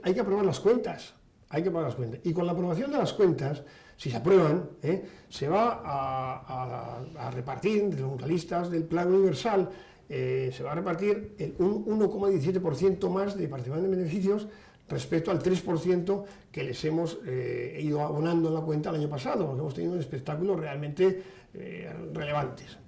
hay que aprobar las cuentas. Hay que aprobar las cuentas. Y con la aprobación de las cuentas, si se aprueban, se va a repartir entre los mutualistas del Plan Universal, se va a repartir un 1,17% más de participación de beneficios respecto al 3% que les hemos ido abonando en la cuenta el año pasado, porque hemos tenido un espectáculo realmente relevantes.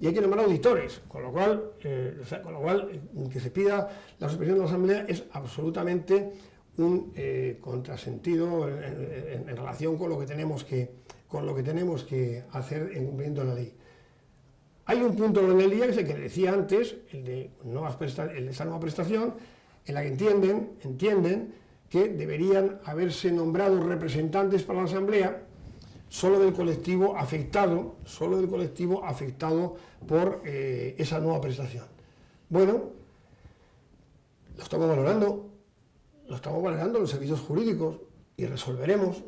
Y hay que nombrar auditores, con lo cual que se pida la suspensión de la Asamblea es absolutamente un contrasentido en relación con lo que tenemos que hacer en cumplimiento de la ley. Hay un punto en el día, que es el que decía antes, el de esa nueva prestación, en la que entienden que deberían haberse nombrado representantes para la Asamblea solo del colectivo afectado por esa nueva prestación. Bueno, lo estamos valorando los servicios jurídicos y resolveremos,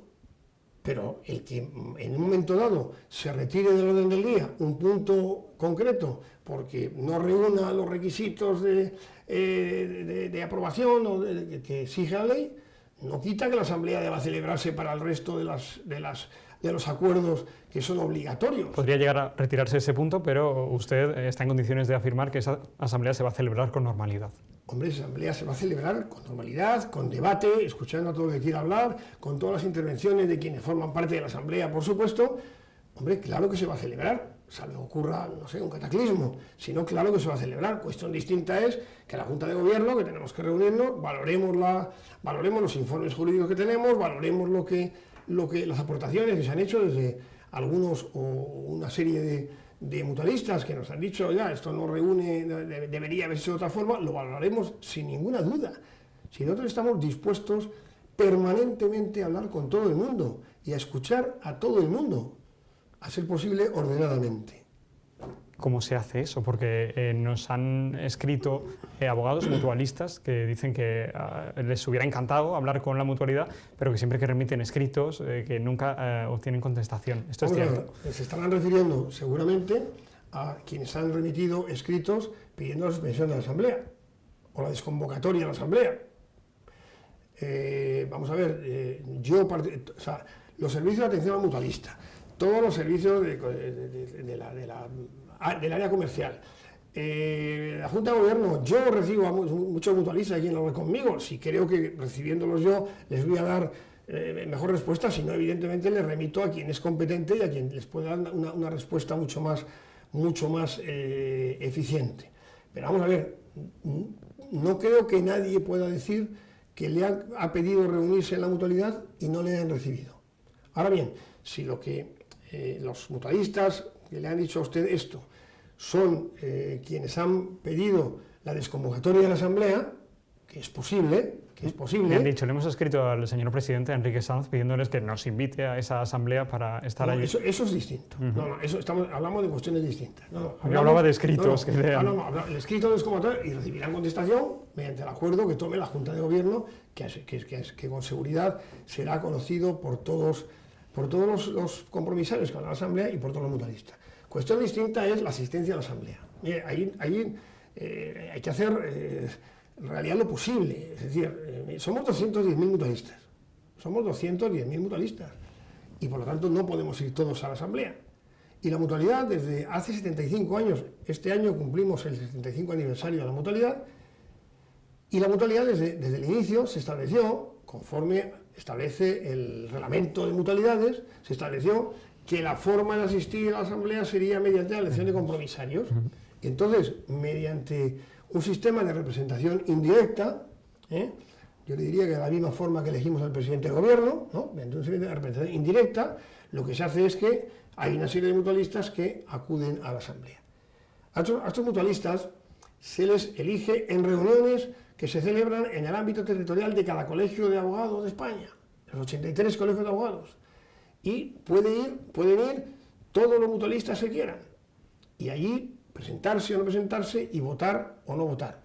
pero el que en un momento dado se retire del orden del día un punto concreto porque no reúna los requisitos de aprobación o que exige la ley, no quita que la Asamblea deba celebrarse para el resto de los acuerdos que son obligatorios. Podría llegar a retirarse ese punto, pero usted está en condiciones de afirmar que esa Asamblea se va a celebrar con normalidad. Hombre, esa Asamblea se va a celebrar con normalidad, con debate, escuchando a todo el que quiera hablar, con todas las intervenciones de quienes forman parte de la Asamblea, por supuesto. Hombre, claro que se va a celebrar, salvo ocurra, no sé, un cataclismo, sino claro que se va a celebrar. Cuestión distinta es que la Junta de Gobierno, que tenemos que reunirnos, valoremos los informes jurídicos que tenemos, valoremos las aportaciones que se han hecho desde algunos o una serie de mutualistas que nos han dicho, ya, esto no reúne, debería haberse de otra forma, lo valoraremos sin ninguna duda. Si nosotros estamos dispuestos permanentemente a hablar con todo el mundo y a escuchar a todo el mundo, a ser posible ordenadamente. ¿Cómo se hace eso? Porque nos han escrito abogados mutualistas que dicen que les hubiera encantado hablar con la mutualidad, pero que siempre que remiten escritos, que nunca obtienen contestación. ¿Esto es cierto? Se estarán refiriendo seguramente a quienes han remitido escritos pidiendo la suspensión de la Asamblea o la desconvocatoria de la Asamblea. Vamos a ver, los servicios de atención al mutualista, todos los servicios del área comercial, la Junta de Gobierno, yo recibo a muchos mutualistas aquí en hablar conmigo. Si creo que recibiéndolos yo les voy a dar mejor respuesta, si no, evidentemente les remito a quien es competente y a quien les pueda dar una respuesta mucho más eficiente. Pero vamos a ver, no creo que nadie pueda decir que le ha pedido reunirse en la mutualidad y no le han recibido. Ahora bien, si lo que los mutualistas que le han dicho a usted esto son quienes han pedido la desconvocatoria de la Asamblea, que es posible. Me han dicho, le hemos escrito al señor presidente Enrique Sanz pidiéndoles que nos invite a esa asamblea para estar allí. Eso es distinto. Hablamos de cuestiones distintas. Yo hablaba de escritos. El escrito es como tal y recibirán contestación mediante el acuerdo que tome la Junta de Gobierno, que con seguridad será conocido por todos los compromisarios que van a la asamblea y por todos los mutualistas. Cuestión distinta es la asistencia a la asamblea. Mire, ahí hay que hacer en realidad lo posible. Es decir, somos 210.000 mutualistas. Somos 210.000 mutualistas. Y por lo tanto no podemos ir todos a la asamblea. Y la mutualidad desde hace 75 años, este año cumplimos el 75 aniversario de la mutualidad, y la mutualidad desde el inicio se estableció, conforme establece el reglamento de mutualidades, se estableció que la forma de asistir a la asamblea sería mediante la elección de compromisarios. Y entonces, mediante un sistema de representación indirecta, yo le diría que de la misma forma que elegimos al presidente del gobierno, ¿no? Mediante un sistema de representación indirecta, lo que se hace es que hay una serie de mutualistas que acuden a la asamblea. A estos mutualistas se les elige en reuniones que se celebran en el ámbito territorial de cada colegio de abogados de España, los 83 colegios de abogados. Y pueden ir todos los mutualistas que quieran. Y allí presentarse o no presentarse y votar o no votar.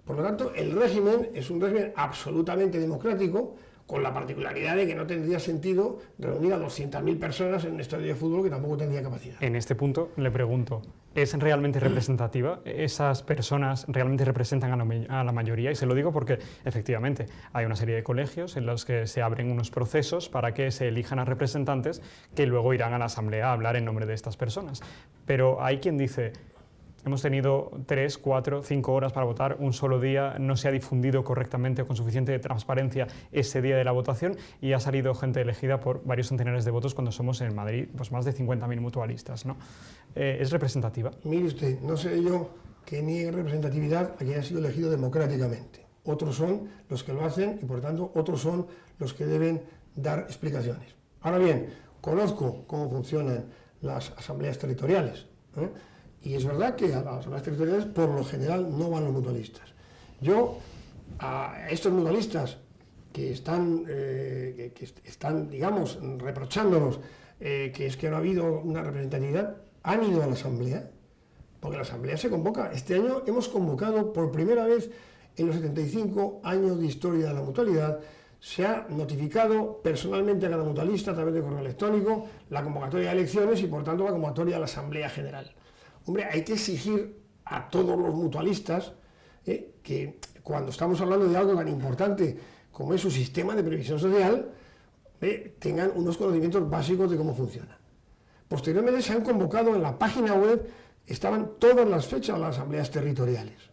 Por lo tanto, el régimen es un régimen absolutamente democrático, con la particularidad de que no tendría sentido reunir a 200.000 personas en un estadio de fútbol que tampoco tendría capacidad. En este punto le pregunto, ¿es realmente representativa? ¿Esas personas realmente representan a la mayoría? Y se lo digo porque, efectivamente, hay una serie de colegios en los que se abren unos procesos para que se elijan a representantes que luego irán a la asamblea a hablar en nombre de estas personas. Pero hay quien dice, hemos tenido 3, 4, 5 horas para votar, un solo día, no se ha difundido correctamente o con suficiente transparencia ese día de la votación y ha salido gente elegida por varios centenares de votos cuando somos en Madrid pues más de 50.000 mutualistas, ¿no? ¿Es representativa? Mire usted, no sé yo que niegue representatividad a quien ha sido elegido democráticamente. Otros son los que lo hacen y por tanto otros son los que deben dar explicaciones. Ahora bien, conozco cómo funcionan las asambleas territoriales, y es verdad que a las asambleas territoriales por lo general no van los mutualistas. Yo, a estos mutualistas que están, digamos, reprochándonos que es que no ha habido una representatividad, han ido a la asamblea, porque la asamblea se convoca. Este año hemos convocado por primera vez en los 75 años de historia de la mutualidad, se ha notificado personalmente a cada mutualista a través de correo electrónico la convocatoria de elecciones y por tanto la convocatoria a la asamblea general. Hombre, hay que exigir a todos los mutualistas que cuando estamos hablando de algo tan importante como es su sistema de previsión social, tengan unos conocimientos básicos de cómo funciona. Posteriormente se han convocado en la página web, estaban todas las fechas de las asambleas territoriales.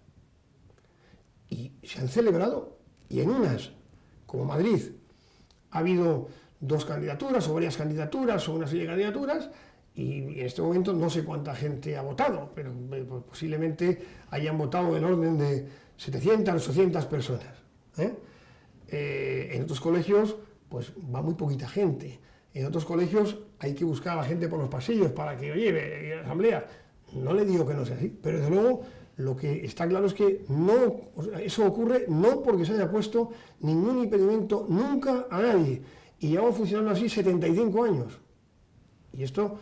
Y se han celebrado, y en unas, como Madrid, ha habido 2 candidaturas o varias candidaturas o una serie de candidaturas, y en este momento no sé cuánta gente ha votado, pero posiblemente hayan votado en el orden de 700 o 800 personas. En otros colegios pues va muy poquita gente. En otros colegios hay que buscar a la gente por los pasillos para que, oye, a la asamblea. No le digo que no sea así, pero desde luego lo que está claro es que no, eso ocurre no porque se haya puesto ningún impedimento nunca a nadie. Y llevamos funcionando así 75 años. Y esto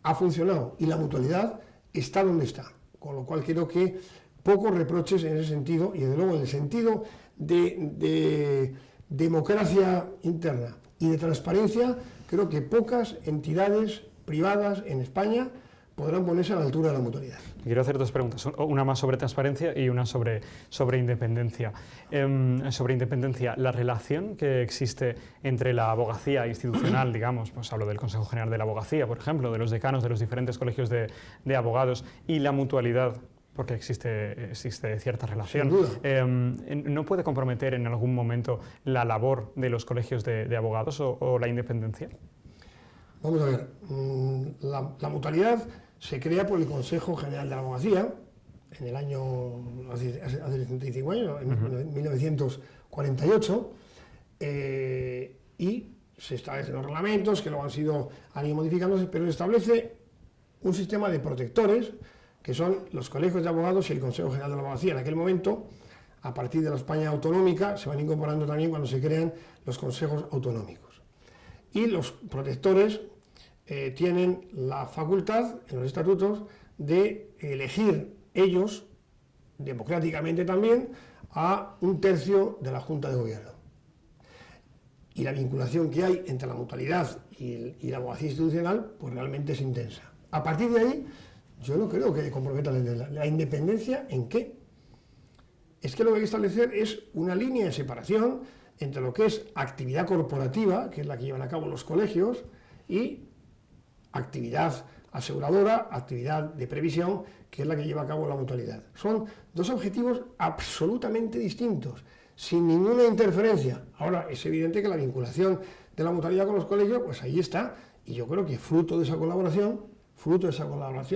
ha funcionado y la mutualidad está donde está, con lo cual creo que pocos reproches en ese sentido y desde luego en el sentido de democracia interna y de transparencia, creo que pocas entidades privadas en España podrán ponerse a la altura de la mutualidad. Quiero hacer 2 preguntas, una más sobre transparencia y una sobre independencia. Sobre independencia, la relación que existe entre la abogacía institucional, digamos, pues hablo del Consejo General de la Abogacía, por ejemplo, de los decanos de los diferentes colegios de abogados, y la mutualidad, porque existe cierta relación. Sin duda. ¿No puede comprometer en algún momento la labor de los colegios de abogados o la independencia? Vamos a ver, la mutualidad se crea por el Consejo General de la Abogacía en el año, hace 75 años, en 1948, y se establecen los reglamentos que luego han ido modificándose, pero se establece un sistema de protectores que son los colegios de abogados y el Consejo General de la Abogacía. En aquel momento a partir de la España autonómica, se van incorporando también cuando se crean los consejos autonómicos. Y los protectores tienen la facultad, en los estatutos, de elegir ellos, democráticamente también, a 1/3 de la Junta de Gobierno. Y la vinculación que hay entre la mutualidad y la abogacía institucional, pues realmente es intensa. A partir de ahí, yo no creo que comprometa la independencia. ¿En qué? Es que lo que hay que establecer es una línea de separación entre lo que es actividad corporativa, que es la que llevan a cabo los colegios, y actividad aseguradora, actividad de previsión, que es la que lleva a cabo la mutualidad. Son dos objetivos absolutamente distintos, sin ninguna interferencia. Ahora, es evidente que la vinculación de la mutualidad con los colegios, pues ahí está, y yo creo que fruto de esa colaboración,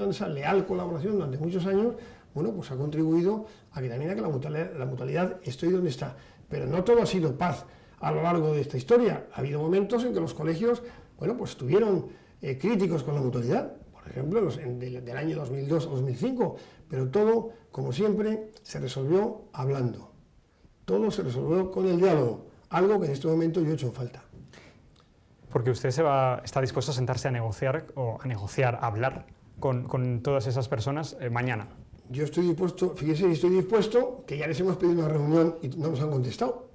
esa leal colaboración durante muchos años, bueno, pues ha contribuido a que también la mutualidad esté donde está. Pero no todo ha sido paz a lo largo de esta historia. Ha habido momentos en que los colegios, bueno, pues estuvieron críticos con la mutualidad, por ejemplo, del año 2002 a 2005, pero todo, como siempre, se resolvió hablando. Todo se resolvió con el diálogo, algo que en este momento yo he hecho en falta. Porque usted está dispuesto a sentarse a negociar, a hablar con todas esas personas mañana. Yo estoy dispuesto, fíjese, estoy dispuesto, que ya les hemos pedido una reunión y no nos han contestado.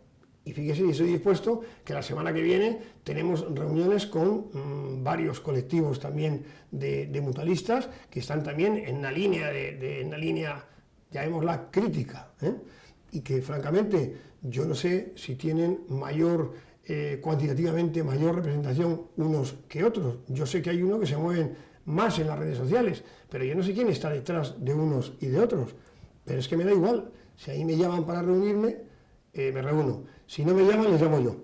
Y fíjese, estoy dispuesto que la semana que viene tenemos reuniones con varios colectivos también de mutualistas que están también en la línea, llamémosla, crítica, y que francamente yo no sé si tienen cuantitativamente mayor representación unos que otros. Yo sé que hay uno que se mueven más en las redes sociales, pero yo no sé quién está detrás de unos y de otros. Pero es que me da igual, si ahí me llaman para reunirme, me reúno. Si no me llaman, les llamo yo.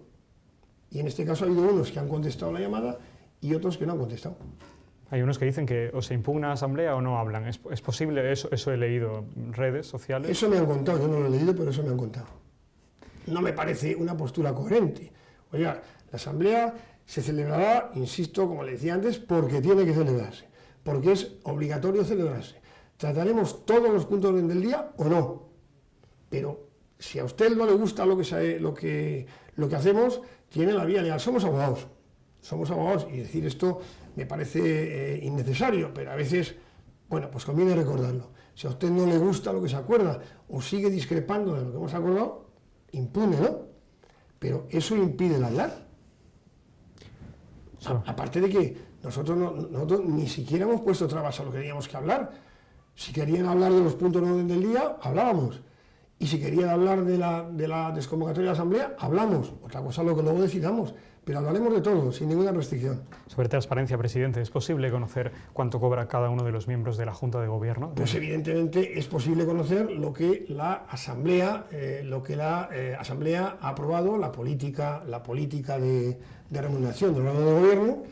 Y en este caso ha habido unos que han contestado la llamada y otros que no han contestado. Hay unos que dicen que o se impugna asamblea o no hablan. ¿Es posible? Eso he leído en redes sociales. Eso me han contado, yo no lo he leído, pero eso me han contado. No me parece una postura coherente. Oiga, la asamblea se celebrará, insisto, como le decía antes, porque tiene que celebrarse, porque es obligatorio celebrarse. ¿Trataremos todos los puntos del día o no? Pero si a usted no le gusta lo que hacemos, tiene la vía legal. Somos abogados y decir esto me parece innecesario, pero a veces, bueno, pues conviene recordarlo. Si a usted no le gusta lo que se acuerda o sigue discrepando de lo que hemos acordado, impúgnelo, pero eso impide el hablar. Aparte de que nosotros ni siquiera hemos puesto trabas a lo que teníamos que hablar. Si querían hablar de los puntos de orden del día, hablábamos. Y si querían hablar de la desconvocatoria de la asamblea, hablamos. Otra cosa es lo que luego decidamos. Pero hablaremos de todo, sin ninguna restricción. Sobre transparencia, presidente, ¿es posible conocer cuánto cobra cada uno de los miembros de la Junta de Gobierno? Pues evidentemente es posible conocer lo que la Asamblea, ha aprobado, la política de remuneración del órgano de gobierno,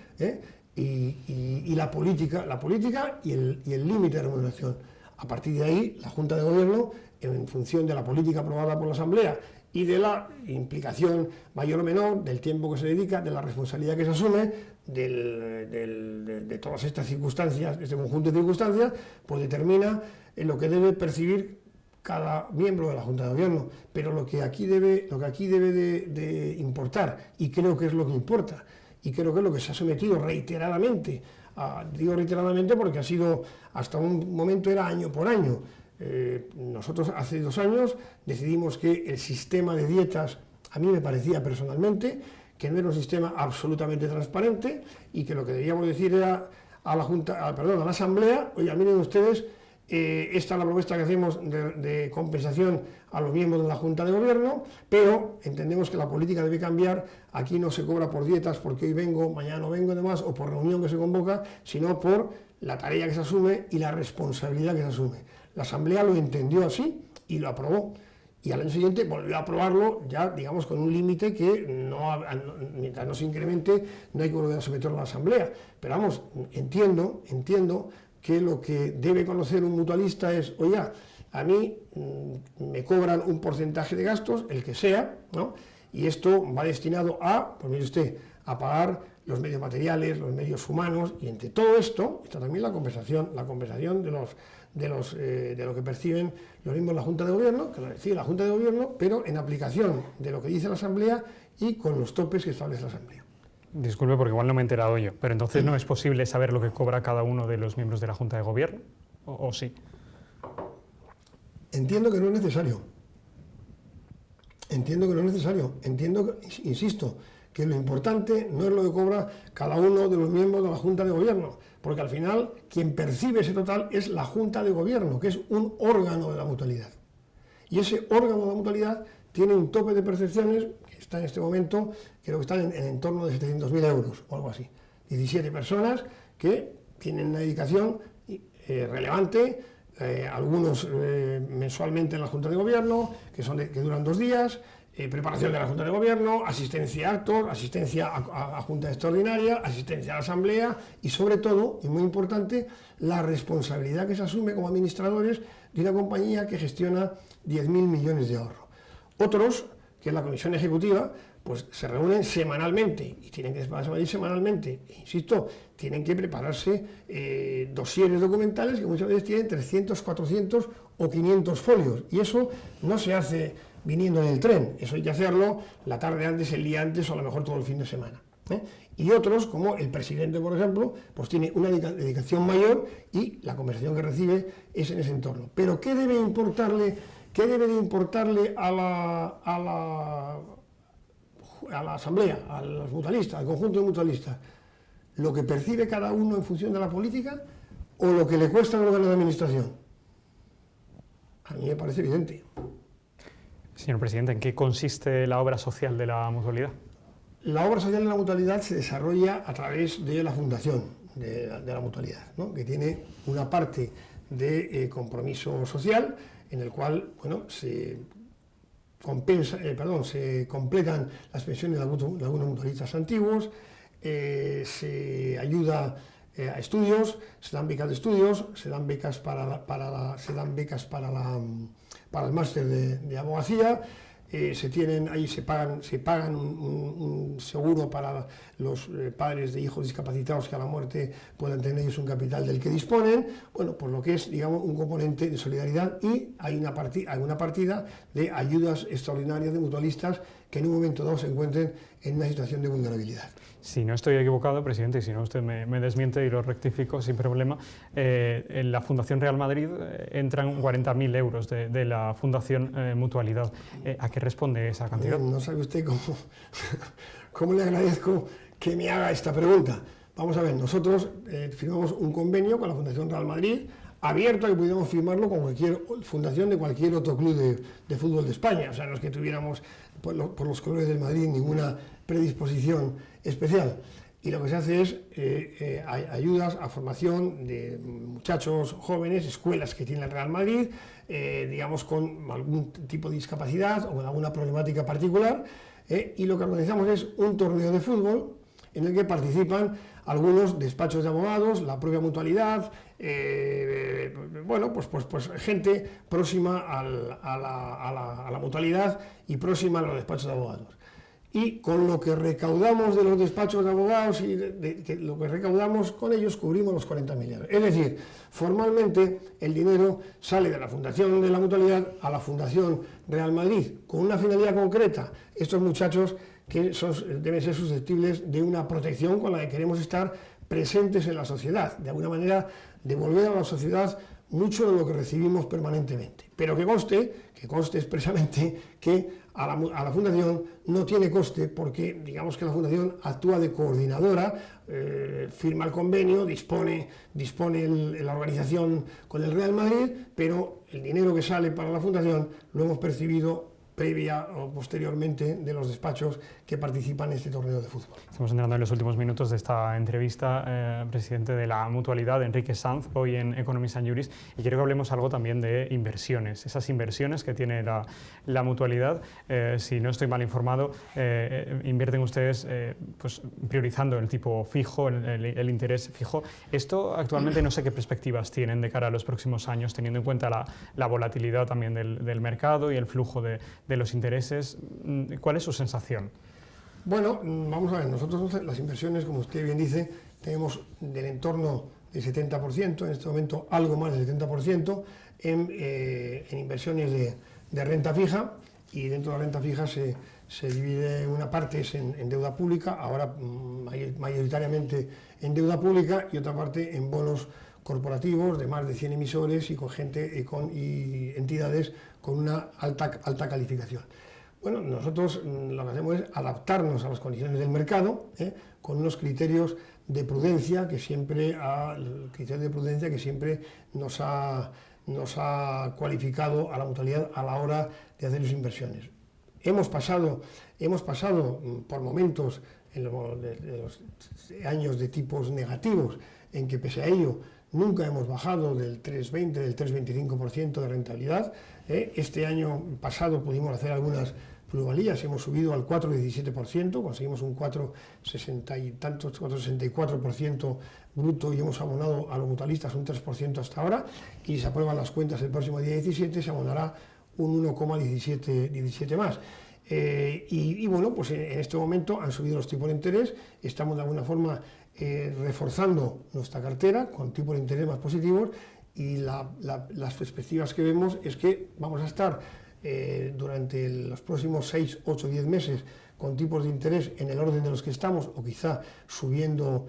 y la política y el límite de remuneración. A partir de ahí, la Junta de Gobierno, en función de la política aprobada por la Asamblea y de la implicación mayor o menor, del tiempo que se dedica, de la responsabilidad que se asume, de todas estas circunstancias, este conjunto de circunstancias, pues determina lo que debe percibir cada miembro de la Junta de Gobierno. Pero lo que aquí debe de importar, y creo que es lo que importa, y creo que es lo que se ha sometido reiteradamente, digo reiteradamente porque ha sido, hasta un momento era año por año. Nosotros hace 2 años decidimos que el sistema de dietas, a mí me parecía personalmente que no era un sistema absolutamente transparente y que lo que debíamos decir era a la Asamblea: oye, miren ustedes, esta es la propuesta que hacemos de compensación a los miembros de la Junta de Gobierno, pero entendemos que la política debe cambiar. Aquí no se cobra por dietas porque hoy vengo, mañana no vengo y demás, o por reunión que se convoca, sino por la tarea que se asume y la responsabilidad que se asume. La Asamblea lo entendió así y lo aprobó. Y al año siguiente volvió a aprobarlo, ya digamos con un límite que mientras no se incremente, no hay que volver a someterlo a la Asamblea. Pero vamos, entiendo que lo que debe conocer un mutualista es: oiga, a mí me cobran un porcentaje de gastos, el que sea, ¿no? Y esto va destinado a, pues mire usted, a pagar los medios materiales, los medios humanos, y entre todo esto está también la compensación de lo que perciben los mismos de la Junta de Gobierno, que lo recibe la Junta de Gobierno, pero en aplicación de lo que dice la Asamblea y con los topes que establece la Asamblea. Disculpe, porque igual no me he enterado yo, pero entonces ¿no es posible saber lo que cobra cada uno de los miembros de la Junta de Gobierno? ¿O sí? Entiendo que no es necesario. Entiendo que no es necesario. Entiendo, insisto, que lo importante no es lo que cobra cada uno de los miembros de la Junta de Gobierno, porque al final quien percibe ese total es la Junta de Gobierno, que es un órgano de la mutualidad. Y ese órgano de la mutualidad tiene un tope de percepciones que está en este momento, creo que están en torno de 700.000 euros o algo así. 17 personas que tienen una dedicación relevante, algunos mensualmente en la Junta de Gobierno, que duran 2 días, preparación de la Junta de Gobierno, asistencia a actos, asistencia a Junta Extraordinaria, asistencia a la Asamblea y sobre todo, y muy importante, la responsabilidad que se asume como administradores de una compañía que gestiona 10.000 millones de ahorro. Otros, que es la Comisión Ejecutiva, pues se reúnen semanalmente y tienen que desplazarse semanalmente. Insisto, tienen que prepararse dosieres documentales que muchas veces tienen 300, 400 o 500 folios. Y eso no se hace viniendo en el tren, eso hay que hacerlo la tarde antes, el día antes o a lo mejor todo el fin de semana. Y otros, como el presidente, por ejemplo, pues tiene una dedicación mayor y la conversación que recibe es en ese entorno. Pero ¿qué debe importarle a la Asamblea, a los mutualistas, al conjunto de mutualistas? ¿Lo que percibe cada uno en función de la política o lo que le cuesta al órgano de administración? A mí me parece evidente. Señor presidente, ¿en qué consiste la obra social de la mutualidad? La obra social de la mutualidad se desarrolla a través de la fundación de la mutualidad, ¿no? Que tiene una parte de compromiso social en el cual, bueno, se completan las pensiones de algunos mutualistas antiguos, se ayuda a estudios, se dan becas de estudios, se dan becas para el máster de abogacía, se pagan un seguro para los padres de hijos discapacitados que a la muerte puedan tener ellos un capital del que disponen, bueno, por lo que es, digamos, un componente de solidaridad, y hay una partida de ayudas extraordinarias de mutualistas que en un momento dado se encuentren en una situación de vulnerabilidad. Si no estoy equivocado, presidente, y si no usted me desmiente y lo rectifico sin problema, en la Fundación Real Madrid entran 40.000 euros de la Fundación Mutualidad. ¿A qué responde esa cantidad? No sabe usted cómo le agradezco que me haga esta pregunta. Vamos a ver, nosotros firmamos un convenio con la Fundación Real Madrid, abierto a que pudiéramos firmarlo con cualquier fundación de cualquier otro club de fútbol de España. O sea, no es que tuviéramos por los colores del Madrid ninguna predisposición especial. Y lo que se hace es ayudas a formación de muchachos jóvenes, escuelas que tiene el Real Madrid, digamos con algún tipo de discapacidad o con alguna problemática particular, y lo que organizamos es un torneo de fútbol en el que participan algunos despachos de abogados, la propia mutualidad, bueno, pues gente próxima a la mutualidad y próxima a los despachos de abogados. Y con lo que recaudamos de los despachos de abogados y lo que recaudamos con ellos cubrimos los 40.000 euros. Es decir, formalmente el dinero sale de la Fundación de la Mutualidad a la Fundación Real Madrid con una finalidad concreta. Estos muchachos que deben ser susceptibles de una protección con la que queremos estar presentes en la sociedad, de alguna manera devolver a la sociedad mucho de lo que recibimos permanentemente. Pero que conste expresamente que a la Fundación no tiene coste porque, digamos que la Fundación actúa de coordinadora, firma el convenio, dispone la organización con el Real Madrid, pero el dinero que sale para la Fundación lo hemos percibido previa o posteriormente de los despachos que participan en este torneo de fútbol. Estamos entrando en los últimos minutos de esta entrevista, presidente de la Mutualidad, Enrique Sanz, hoy en Economies and Juris, y quiero que hablemos algo también de inversiones, esas inversiones que tiene la Mutualidad. Si no estoy mal informado, invierten ustedes pues, priorizando el tipo fijo, el interés fijo. Esto actualmente no sé qué perspectivas tienen de cara a los próximos años, teniendo en cuenta la volatilidad también del mercado y el flujo de los intereses. ¿Cuál es su sensación? Bueno, vamos a ver, nosotros las inversiones, como usted bien dice, tenemos del entorno del 70%, en este momento algo más del 70%, en inversiones de renta fija, y dentro de la renta fija se divide una parte es en deuda pública, ahora mayoritariamente en deuda pública, y otra parte en bonos corporativos de más de 100 emisores y con gente y entidades con una alta calificación. Bueno, nosotros lo que hacemos es adaptarnos a las condiciones del mercado, con unos criterios de prudencia que siempre nos ha cualificado a la mutualidad a la hora de hacer sus inversiones. Hemos pasado por momentos en los años de tipos negativos en que, pese a ello, nunca hemos bajado del 3,20, del 3,25% de rentabilidad. Este año pasado pudimos hacer algunas plusvalías, hemos subido al 4,17%, conseguimos un 4,64% bruto y hemos abonado a los mutualistas un 3% hasta ahora, y se aprueban las cuentas el próximo día 17, se abonará un 1,17 más. Y bueno, pues en este momento han subido los tipos de interés, estamos de alguna forma reforzando nuestra cartera con tipos de interés más positivos, y las perspectivas que vemos es que vamos a estar durante los próximos 6, 8, 10 meses con tipos de interés en el orden de los que estamos, o quizá subiendo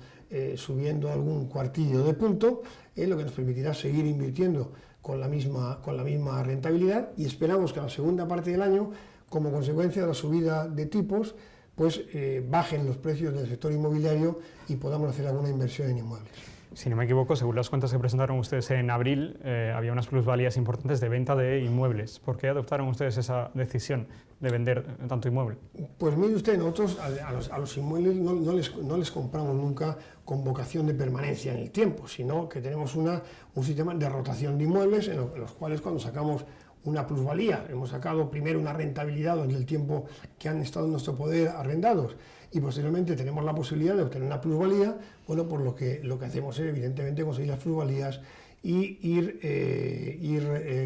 algún cuartillo de punto, lo que nos permitirá seguir invirtiendo con la misma rentabilidad, y esperamos que a la segunda parte del año, como consecuencia de la subida de tipos, pues bajen los precios del sector inmobiliario y podamos hacer alguna inversión en inmuebles. Si no me equivoco, según las cuentas que presentaron ustedes en abril, había unas plusvalías importantes de venta de inmuebles. ¿Por qué adoptaron ustedes esa decisión de vender tanto inmueble? Pues mire usted, nosotros a los inmuebles no les compramos nunca con vocación de permanencia en el tiempo, sino que tenemos un sistema de rotación de inmuebles en los cuales, cuando sacamos una plusvalía, hemos sacado primero una rentabilidad durante el tiempo que han estado en nuestro poder arrendados, y posteriormente tenemos la posibilidad de obtener una plusvalía. Bueno, pues lo que hacemos es, evidentemente, conseguir las plusvalías y ir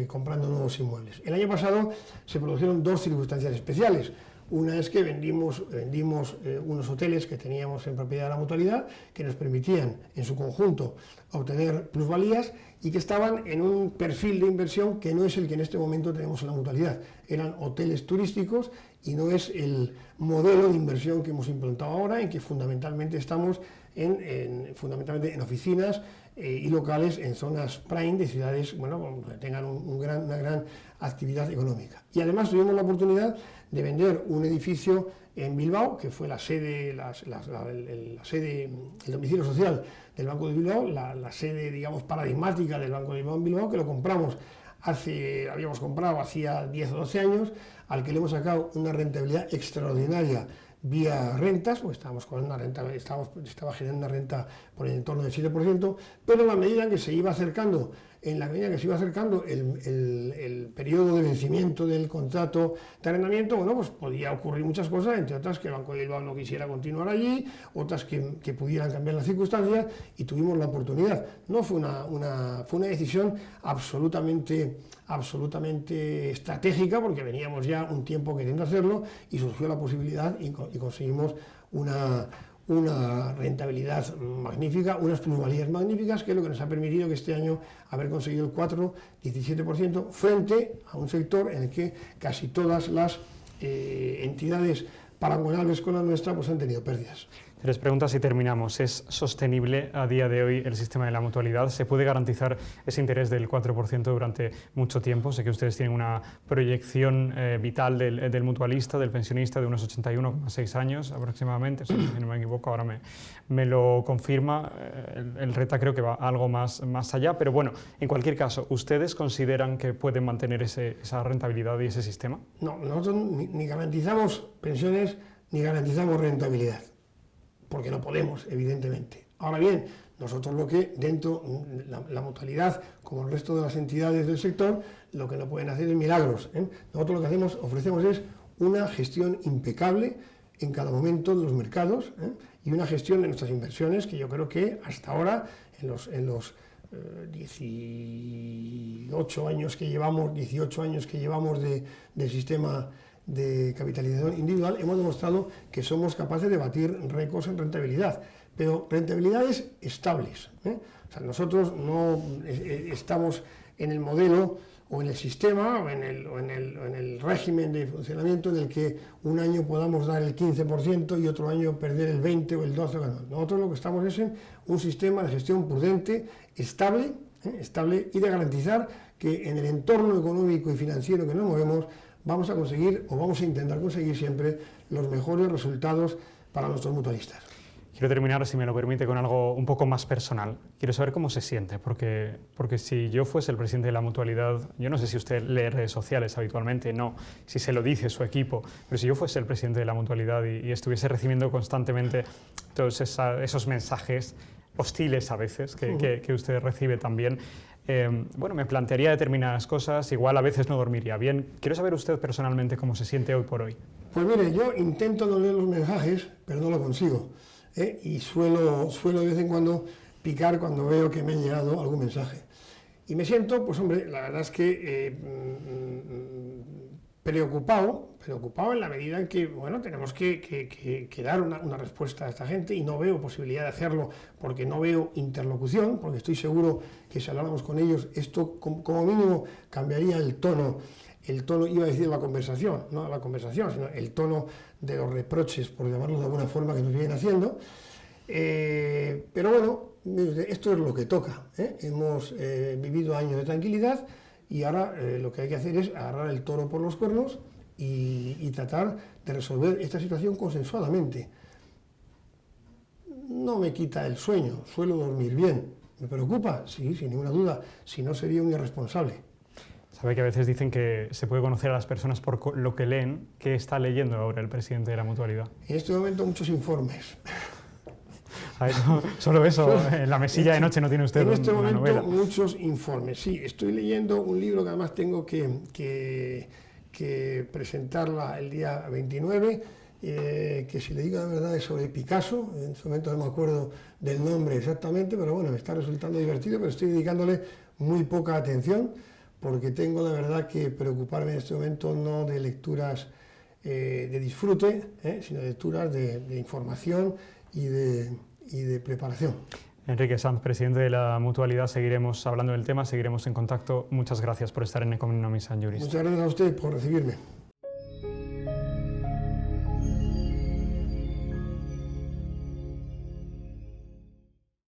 comprando nuevos inmuebles. El año pasado se produjeron dos circunstancias especiales. Una es que vendimos unos hoteles que teníamos en propiedad de la mutualidad, que nos permitían en su conjunto obtener plusvalías y que estaban en un perfil de inversión que no es el que en este momento tenemos en la mutualidad. Eran hoteles turísticos y no es el modelo de inversión que hemos implantado ahora, en que fundamentalmente estamos fundamentalmente en oficinas y locales en zonas prime de ciudades, bueno, que tengan una gran actividad económica. Y además tuvimos la oportunidad de vender un edificio en Bilbao, que fue la sede, el domicilio social del Banco de Bilbao, la sede, digamos, paradigmática del Banco de Bilbao en Bilbao, que lo habíamos comprado hacía 10 o 12 años, al que le hemos sacado una rentabilidad extraordinaria vía rentas, pues estábamos con una renta, estaba generando una renta por el entorno del 7%, pero en la medida que se iba acercando el periodo de vencimiento del contrato de arrendamiento, bueno, pues podía ocurrir muchas cosas, entre otras que el Banco de Bilbao no quisiera continuar allí, otras que pudieran cambiar las circunstancias, y tuvimos la oportunidad. No fue fue una decisión absolutamente estratégica, porque veníamos ya un tiempo queriendo hacerlo y surgió la posibilidad y conseguimos una rentabilidad magnífica, unas plusvalías magníficas, que es lo que nos ha permitido que este año haber conseguido el 4,17% frente a un sector en el que casi todas las entidades parangonables con la nuestra pues han tenido pérdidas. Les pregunto si terminamos. ¿Es sostenible a día de hoy el sistema de la mutualidad? ¿Se puede garantizar ese interés del 4% durante mucho tiempo? Sé que ustedes tienen una proyección vital del mutualista, del pensionista, de unos 81,6 años aproximadamente, si no me equivoco, ahora me lo confirma. El RETA creo que va algo más allá, pero bueno, en cualquier caso, ¿ustedes consideran que pueden mantener esa rentabilidad y ese sistema? No, nosotros ni garantizamos pensiones ni garantizamos rentabilidad, porque no podemos, evidentemente. Ahora bien, nosotros la mutualidad, como el resto de las entidades del sector, lo que no pueden hacer es milagros. Nosotros lo que ofrecemos es una gestión impecable en cada momento de los mercados, y una gestión de nuestras inversiones que yo creo que hasta ahora, en los 18 años que llevamos del sistema de capitalización individual, hemos demostrado que somos capaces de batir récords en rentabilidad, pero rentabilidades estables, ¿eh? O sea, nosotros no estamos en el modelo o en el sistema o en el régimen de funcionamiento en el que un año podamos dar el 15% y otro año perder el 20 o el 12%. Nosotros lo que estamos es en un sistema de gestión prudente, estable y de garantizar que en el entorno económico y financiero que nos movemos vamos a conseguir o vamos a intentar conseguir siempre los mejores resultados para nuestros mutualistas. Quiero terminar, si me lo permite, con algo un poco más personal. Quiero saber cómo se siente, porque si yo fuese el presidente de la Mutualidad, yo no sé si usted lee redes sociales habitualmente, no, si se lo dice su equipo, pero si yo fuese el presidente de la Mutualidad y estuviese recibiendo constantemente todos esos mensajes hostiles a veces que usted recibe también, bueno, me plantearía determinadas cosas, igual a veces no dormiría bien. Quiero saber usted personalmente cómo se siente hoy por hoy. Pues mire, yo intento no leer los mensajes, pero no lo consigo. Y suelo de vez en cuando picar cuando veo que me ha llegado algún mensaje. Y me siento, pues hombre, la verdad es que preocupado en la medida en que, bueno, tenemos que dar una respuesta a esta gente y no veo posibilidad de hacerlo porque no veo interlocución, porque estoy seguro que si habláramos con ellos esto como mínimo cambiaría el tono, iba a decir la conversación, no la conversación, sino el tono de los reproches, por llamarlo de alguna forma, que nos vienen haciendo. Pero bueno, esto es lo que toca, ¿eh? Hemos vivido años de tranquilidad y ahora lo que hay que hacer es agarrar el toro por los cuernos y tratar de resolver esta situación consensuadamente. No me quita el sueño, suelo dormir bien. ¿Me preocupa? Sí, sin ninguna duda, si no sería un irresponsable. Sabe que a veces dicen que se puede conocer a las personas por lo que leen. ¿Qué está leyendo ahora el presidente de la Mutualidad? En este momento muchos informes. Solo eso, en la mesilla de noche no tiene usted una novela. En este momento muchos informes, sí. Estoy leyendo un libro que además tengo que presentarla el día 29, que si le digo la verdad es sobre Picasso. En este momento no me acuerdo del nombre exactamente, pero bueno, me está resultando divertido, pero estoy dedicándole muy poca atención, porque tengo la verdad que preocuparme en este momento no de lecturas de disfrute, sino de lecturas de información y de preparación. Enrique Sanz, presidente de la Mutualidad, seguiremos hablando del tema, seguiremos en contacto. Muchas gracias por estar en Economics and Juris. Muchas gracias a usted por recibirme.